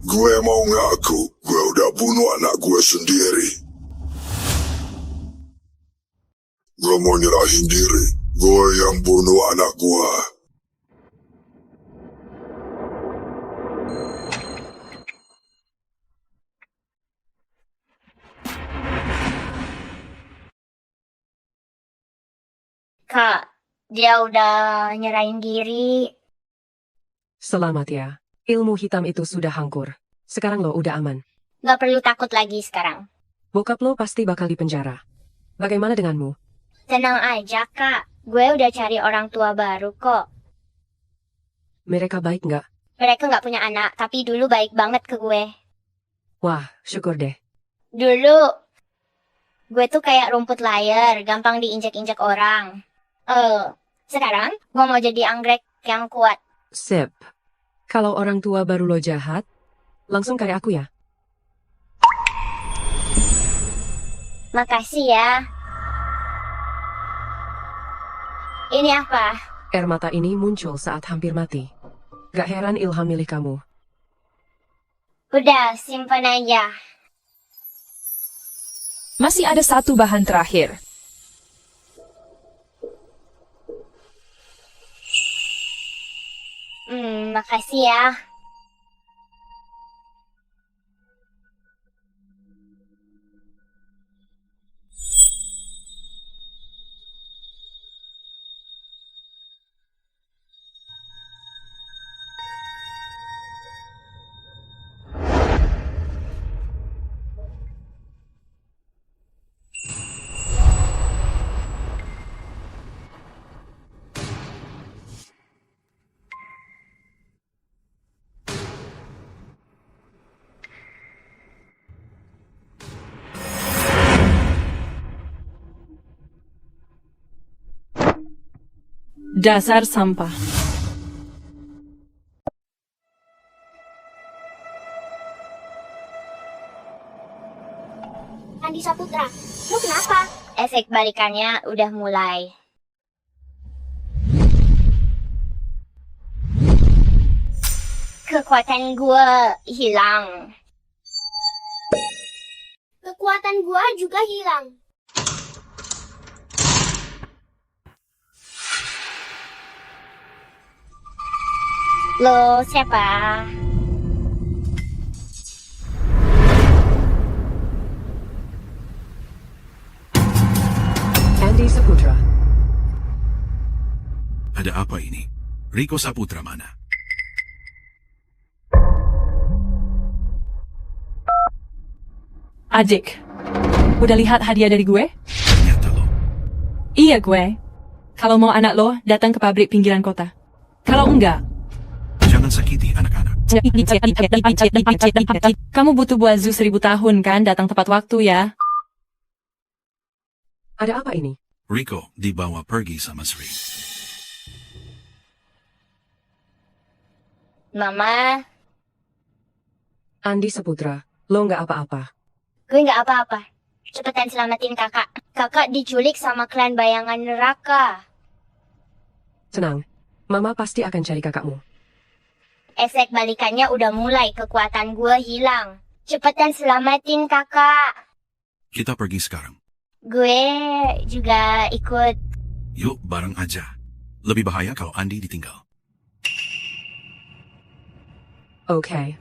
Gue mau ngaku, gue udah bunuh anak gue sendiri. Gue mau nyerahin diri. Gue yang bunuh anak gue. Kak, dia udah nyerahin diri. Selamat ya. Ilmu hitam itu sudah hangkur. Sekarang lo udah aman. Gak perlu takut lagi sekarang. Bokap lo pasti bakal dipenjara. Bagaimana denganmu? Tenang aja, Kak. Gue udah cari orang tua baru kok. Mereka baik nggak? Mereka nggak punya anak, tapi dulu baik banget ke gue. Wah, syukur deh. Dulu, gue tuh kayak rumput liar, gampang diinjak-injak orang. Sekarang gue mau jadi anggrek yang kuat. Sip. Kalau orang tua baru lo jahat, langsung kayak aku ya. Makasih ya. Ini apa? Air mata ini muncul saat hampir mati. Gak heran Ilham milih kamu. Udah, simpan aja. Masih ada satu bahan terakhir. Makasih ya. Dasar sampah. Andi Saputra, lu kenapa? Efek balikannya udah mulai. Kekuatan gue hilang. Kekuatan gua juga hilang. Lo siapa? Andi Saputra. Ada apa ini? Rico Saputra mana? Adik, udah lihat hadiah dari gue? Ternyata lo. Iya gue. Kalau mau anak lo, datang ke pabrik pinggiran kota. Kalau enggak, Jangan sakiti anak-anak. kamu butuh buat zoo 1000 tahun kan? Datang tepat waktu ya. Ada apa ini? Rico dibawa pergi sama Sri. Mama, Andi Saputra, lo nggak apa-apa. gue nggak apa-apa. Cepetan selamatin kakak. Kakak diculik sama klan bayangan neraka. Tenang, Mama pasti akan cari kakakmu. Efek balikannya udah mulai. Kekuatan gue hilang. Cepetan selamatin kakak. Kita pergi sekarang. Gue juga ikut. Yuk, bareng aja. Lebih bahaya kalau Andi ditinggal. Oke.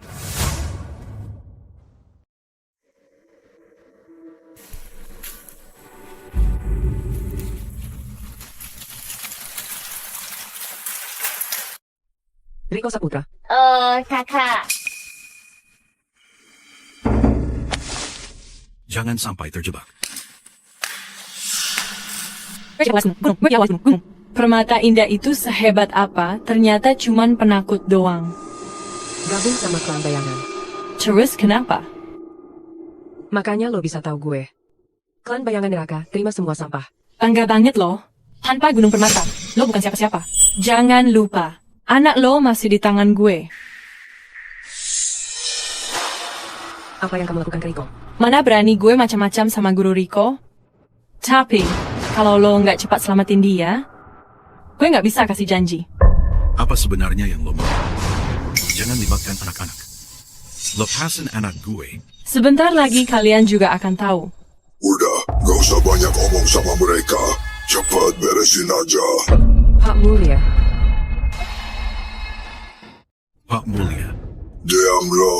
Rico Saputra. Oh, kakak. Jangan sampai terjebak. Permata indah itu sehebat apa? Ternyata cuman penakut doang. Gabung sama klan bayangan. Terus kenapa? Makanya lo bisa tahu gue. Klan bayangan neraka terima semua sampah. Bangga banget lo. Tanpa gunung permata, lo bukan siapa-siapa. Jangan lupa. Anak lo masih di tangan gue. Apa yang kamu lakukan ke Rico? Mana berani gue macam-macam sama Guru Rico? Tapi, kalau lo nggak cepat selamatin dia, gue nggak bisa kasih janji. Apa sebenarnya yang lo mau? Jangan libatkan anak-anak. Lepasin anak gue. Sebentar lagi kalian juga akan tahu. Udah, gak usah banyak omong sama mereka. Cepat beresin aja. Pak Mulia. Pak Mulia. Diam lo.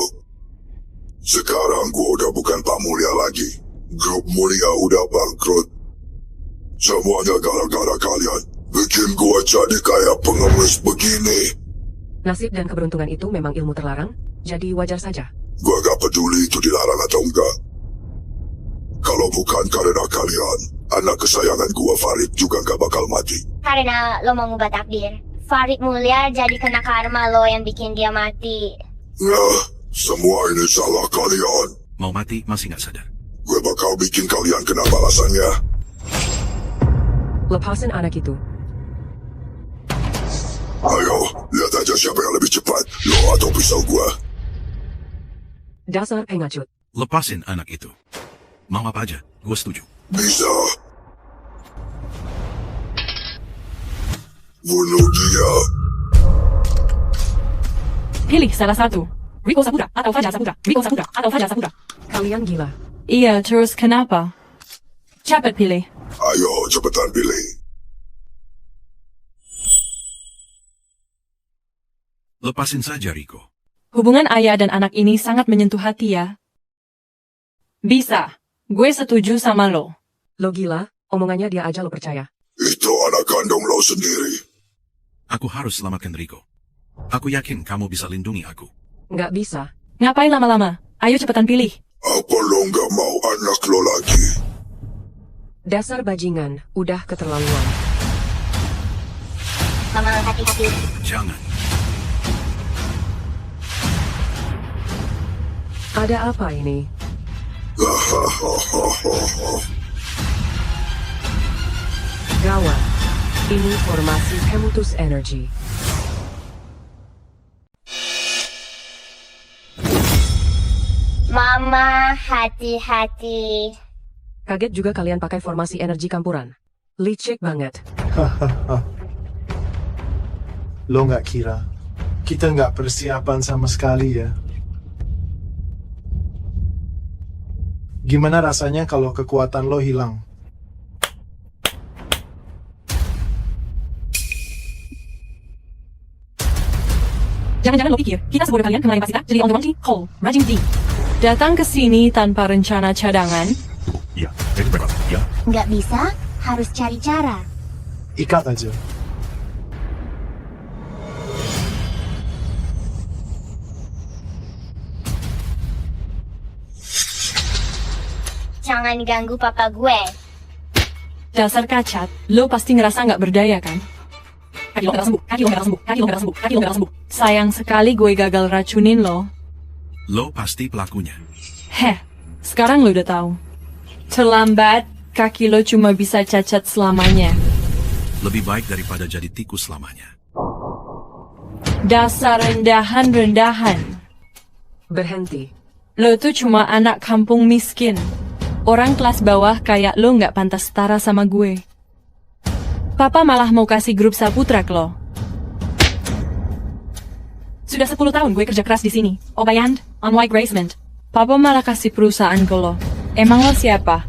Sekarang gua udah bukan Pak Mulia lagi. Grup Mulia udah bangkrut. Semuanya gara-gara kalian. Bikin gua jadi kayak pengemis begini. Nasib dan keberuntungan itu memang ilmu terlarang, jadi wajar saja. Gua gak peduli itu dilarang atau enggak. Kalau bukan karena kalian, anak kesayangan gua Farid juga gak bakal mati. Karena lo mau ngubah takdir. Farid Mulia jadi kena karma lo yang bikin dia mati. Nah, semua ini salah kalian. Mau mati masih gak sadar. Gue bakal bikin kalian kena balasannya. Lepasin anak itu. Ayo, lihat aja siapa yang lebih cepat, lo atau pisau gua. Dasar pengacut. Lepasin anak itu. Mau apa aja, gue setuju. Bisa. Bunuh dia. Pilih salah satu. Rico Saputra atau Fajar Saputra. Rico Saputra atau Fajar Saputra. Kalian gila. Iya, terus kenapa? Cepat pilih. Ayo, cepetan pilih. Lepasin saja, Rico. Hubungan ayah dan anak ini sangat menyentuh hati ya. Bisa. Gue setuju sama lo. Lo gila, omongannya dia aja lo percaya. Itu anak kandung lo sendiri. Aku harus selamatkan Rico. Aku yakin kamu bisa lindungi aku. Nggak bisa. Ngapain lama-lama? Ayo cepetan pilih. Apa lo nggak mau anak lo lagi? Dasar bajingan, udah keterlaluan. Mama, hati-hati. Jangan. Ada apa ini? Gawat. Ini formasi Kemutus Energy. Mama, hati-hati. Kaget juga kalian pakai formasi energi campuran. Licik banget. Lo nggak kira kita nggak persiapan sama sekali ya? Gimana rasanya kalau kekuatan lo hilang? Jangan-jangan lo pikir, kita sebodoh kalian kemarin pas kita jadi on the one call, Rajin D. Datang ke sini tanpa rencana cadangan. Ya, jadi berapa? Ya. Nggak bisa, harus cari cara. Ikat aja. Jangan ganggu papa gue. Dasar kacat, lo pasti ngerasa nggak berdaya kan? Kaki lo nggak sembuh, kaki lo nggak sembuh, kaki lo nggak sembuh, kaki lo nggak sembuh. Sayang sekali gue gagal racunin lo. Lo pasti pelakunya. Heh, sekarang lo udah tahu. Terlambat, kaki lo cuma bisa cacat selamanya. Lebih baik daripada jadi tikus selamanya. Dasar rendahan-rendahan. Berhenti. Lo tuh cuma anak kampung miskin. Orang kelas bawah kayak lo nggak pantas setara sama gue. Papa malah mau kasih grup Saputra ke lo. Sudah 10 tahun gue kerja keras di sini. Obayand, on White Gracement. Papa malah kasih perusahaan ke lo. Emang lo siapa?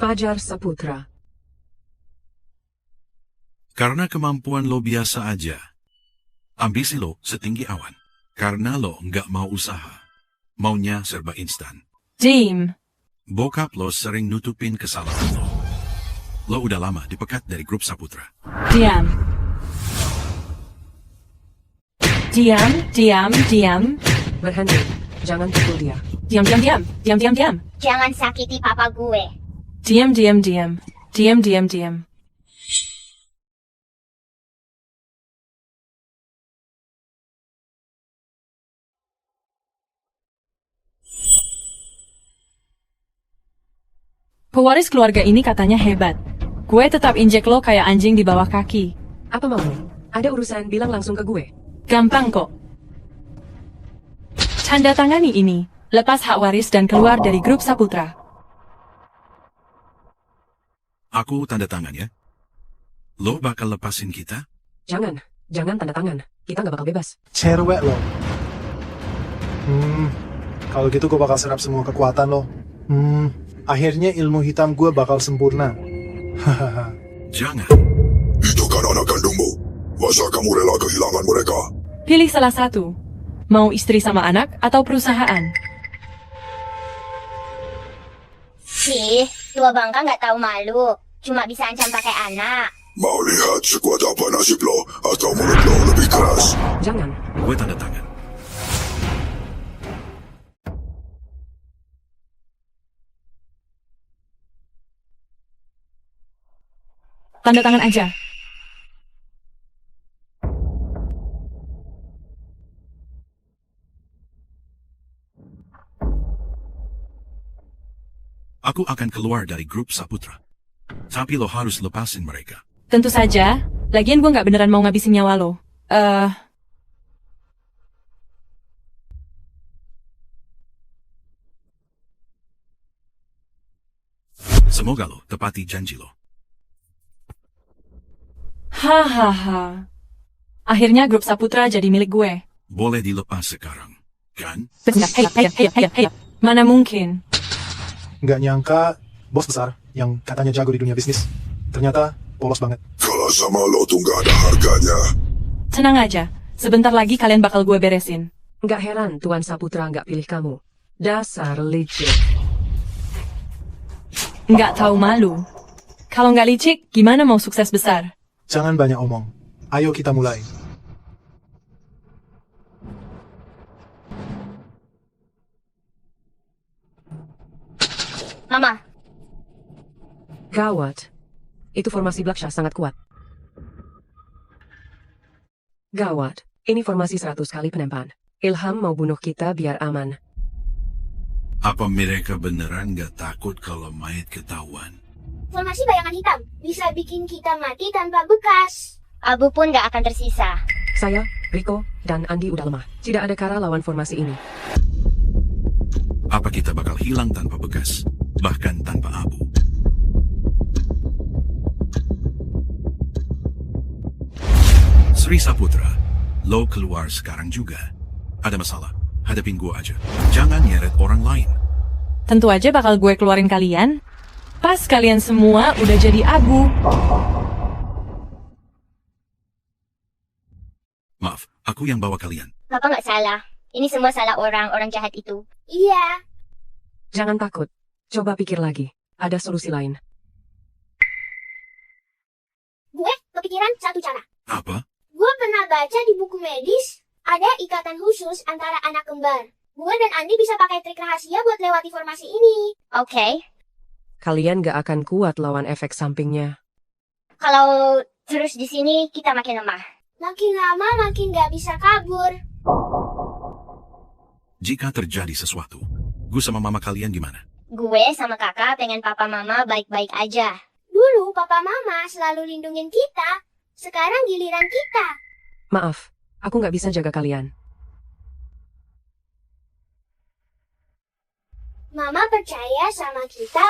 Fajar Saputra. Karena kemampuan lo biasa aja. Ambisi lo setinggi awan. Karena lo nggak mau usaha. Maunya serba instan. Jim. Bokap lo sering nutupin kesalahan lo. Lo udah lama dipecat dari grup Saputra. Diam. Diam, diam, diam. Berhenti. Jangan pukul dia. Diam, diam, diam. Diam, diam, diam. Jangan sakiti papa gue. Diam, diam, diam. Diam, diam, diam. Pewaris keluarga ini katanya hebat. Gue tetap injek lo kayak anjing di bawah kaki. Apa mau? Ada urusan bilang langsung ke gue. Gampang kok. Tanda tangani ini, lepas hak waris dan keluar dari grup Saputra. Aku tanda tangan ya. Lo bakal lepasin kita? Jangan tanda tangan. Kita nggak bakal bebas. Cerewet lo. Kalau gitu gue bakal serap semua kekuatan lo. Akhirnya ilmu hitam gue bakal sempurna. Jangan. Itu kan anak kandungmu. Masa kamu rela kehilangan mereka? Pilih salah satu. Mau istri sama anak atau perusahaan? Ih, tua bangka nggak tahu malu. Cuma bisa ancam pakai anak. Mau lihat sekuat apa nasib lo atau mulut lo lebih keras? Jangan. Gue tanda tangan. Tanda tangan aja. Aku akan keluar dari grup Saputra. Tapi lo harus lepasin mereka. Tentu saja. Lagian gue nggak beneran mau ngabisin nyawa lo. Semoga lo tepati janji lo. Hahaha. Akhirnya grup Saputra jadi milik gue. Boleh dilepas sekarang, kan? Hei. Mana mungkin? Nggak nyangka bos besar yang katanya jago di dunia bisnis ternyata polos banget. Kalau sama lo tuh nggak ada harganya. Tenang aja. Sebentar lagi kalian bakal gue beresin. Nggak heran Tuan Saputra nggak pilih kamu. Dasar licik. Nggak tahu malu. Kalau nggak licik, gimana mau sukses besar? Jangan banyak omong. Ayo kita mulai. Mama. Gawat. Itu formasi Blacksha sangat kuat. Gawat. Ini formasi 100 kali penempan. Ilham mau bunuh kita biar aman. Apa mereka beneran gak takut kalau mayat ketahuan? Formasi bayangan hitam bisa bikin kita mati tanpa bekas. Abu pun gak akan tersisa. Saya, Rico, dan Andi udah lemah. Tidak ada cara lawan formasi ini. Apa kita bakal hilang tanpa bekas, bahkan tanpa abu? Sri Saputra, lo keluar sekarang juga. Ada masalah, hadapin gue aja. Jangan nyeret orang lain. Tentu aja bakal gue keluarin kalian. Pas kalian semua udah jadi abu. Maaf, aku yang bawa kalian. Papa nggak salah. Ini semua salah orang jahat itu. Iya. Jangan takut. Coba pikir lagi. Ada solusi lain. Gue kepikiran satu cara. Apa? Gue pernah baca di buku medis, ada ikatan khusus antara anak kembar. Gue dan Andi bisa pakai trik rahasia buat lewati formasi ini. Oke. Kalian gak akan kuat lawan efek sampingnya. Kalau terus di sini kita makin lemah. Makin lama makin gak bisa kabur. Jika terjadi sesuatu, gue sama mama kalian gimana? Gue sama kakak pengen papa mama baik-baik aja. Dulu papa mama selalu lindungin kita. Sekarang giliran kita. Maaf, aku gak bisa jaga kalian. Mama percaya sama kita.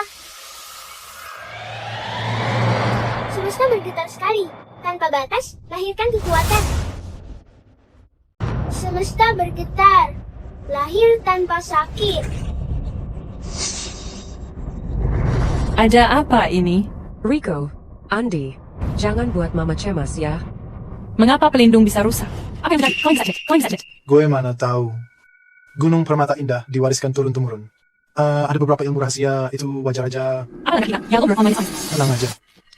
Semesta bergetar sekali. Tanpa batas, lahirkan kekuatan. Semesta bergetar. Lahir tanpa sakit. Ada apa ini? Rico, Andi, jangan buat mama cemas ya. Mengapa pelindung bisa rusak? Apa yang benar? Kau yang bisa cek. Gue mana tahu. Gunung Permata Indah diwariskan turun-temurun. Ada beberapa ilmu rahasia, itu wajar aja. Tenang aja.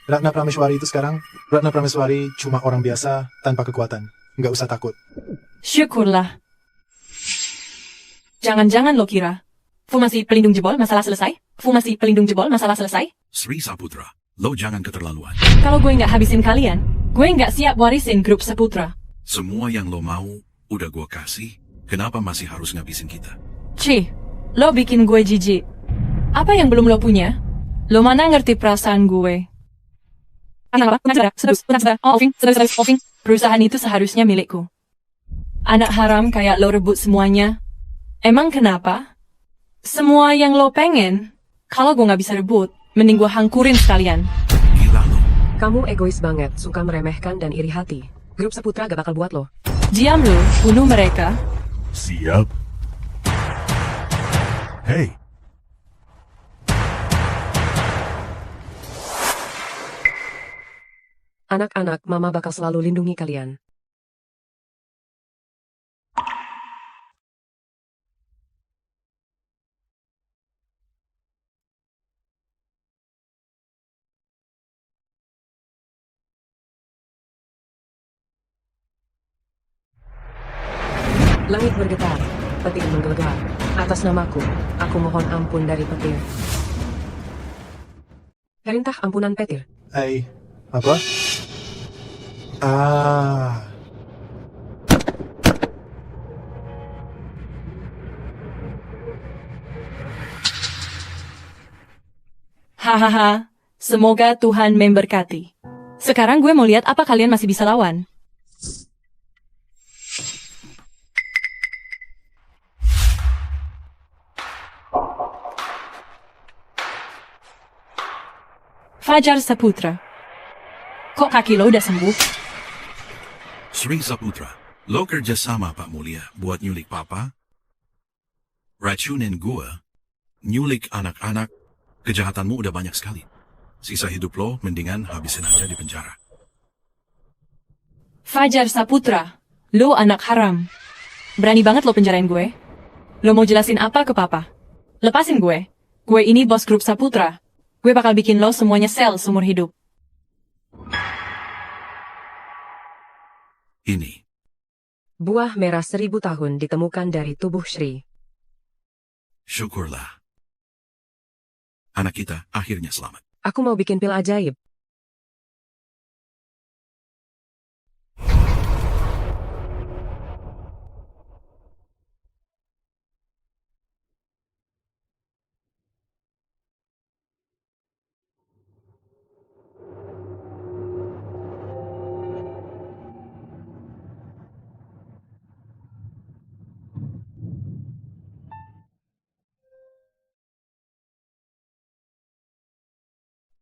Ratna Prameswari itu sekarang, Ratna Prameswari cuma orang biasa tanpa kekuatan. Nggak usah takut. Syukurlah. Jangan-jangan lo kira formasi pelindung jebol masalah selesai? Formasi pelindung jebol masalah selesai? Sri Saputra, lo jangan keterlaluan. Kalau gue nggak habisin kalian, gue nggak siap warisin grup Saputra. Semua yang lo mau, udah gue kasih. Kenapa masih harus ngabisin kita? Cih, lo bikin gue jijik. Apa yang belum lo punya? Lo mana ngerti perasaan gue? Perusahaan itu seharusnya milikku. Anak haram kayak lo rebut semuanya. Emang kenapa? Semua yang lo pengen, kalau gue nggak bisa rebut, mending gue hancurin sekalian. Kamu egois banget, suka meremehkan dan iri hati. Grup Saputra gak bakal buat lo. Diam lo, bunuh mereka. Siap. Hei. Anak-anak, mama bakal selalu lindungi kalian. Langit bergetar, petir menggelegar. Atas namaku, aku mohon ampun dari petir. Perintah ampunan petir. Apa? Hahaha, semoga Tuhan memberkati. Sekarang gue mau lihat apa kalian masih bisa lawan. Fajar Saputra. Kok kaki lo udah sembuh? Sri Saputra, lo kerja sama Pak Mulia buat nyulik papa, racunin gua, nyulik anak-anak, kejahatanmu udah banyak sekali. Sisa hidup lo mendingan habisin aja di penjara. Fajar Saputra, lo anak haram. Berani banget lo penjarain gue. Lo mau jelasin apa ke papa? Lepasin gue. Gue ini bos grup Saputra. Gue bakal bikin lo semuanya sel seumur hidup. Ini. Buah merah 1000 tahun ditemukan dari tubuh Sri. Syukurlah. Anak kita akhirnya selamat. Aku mau bikin pil ajaib.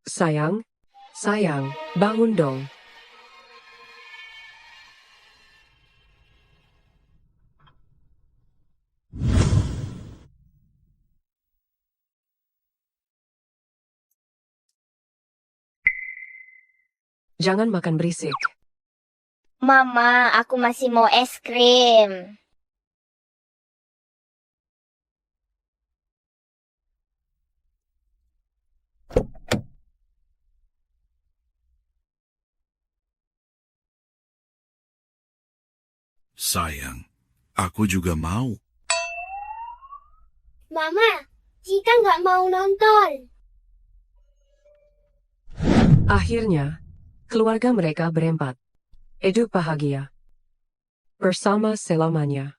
Sayang, bangun dong. Jangan makan berisik. Mama, aku masih mau es krim. Sayang, aku juga mau. Mama, Cika nggak mau nonton. Akhirnya, keluarga mereka berempat hidup bahagia bersama selamanya.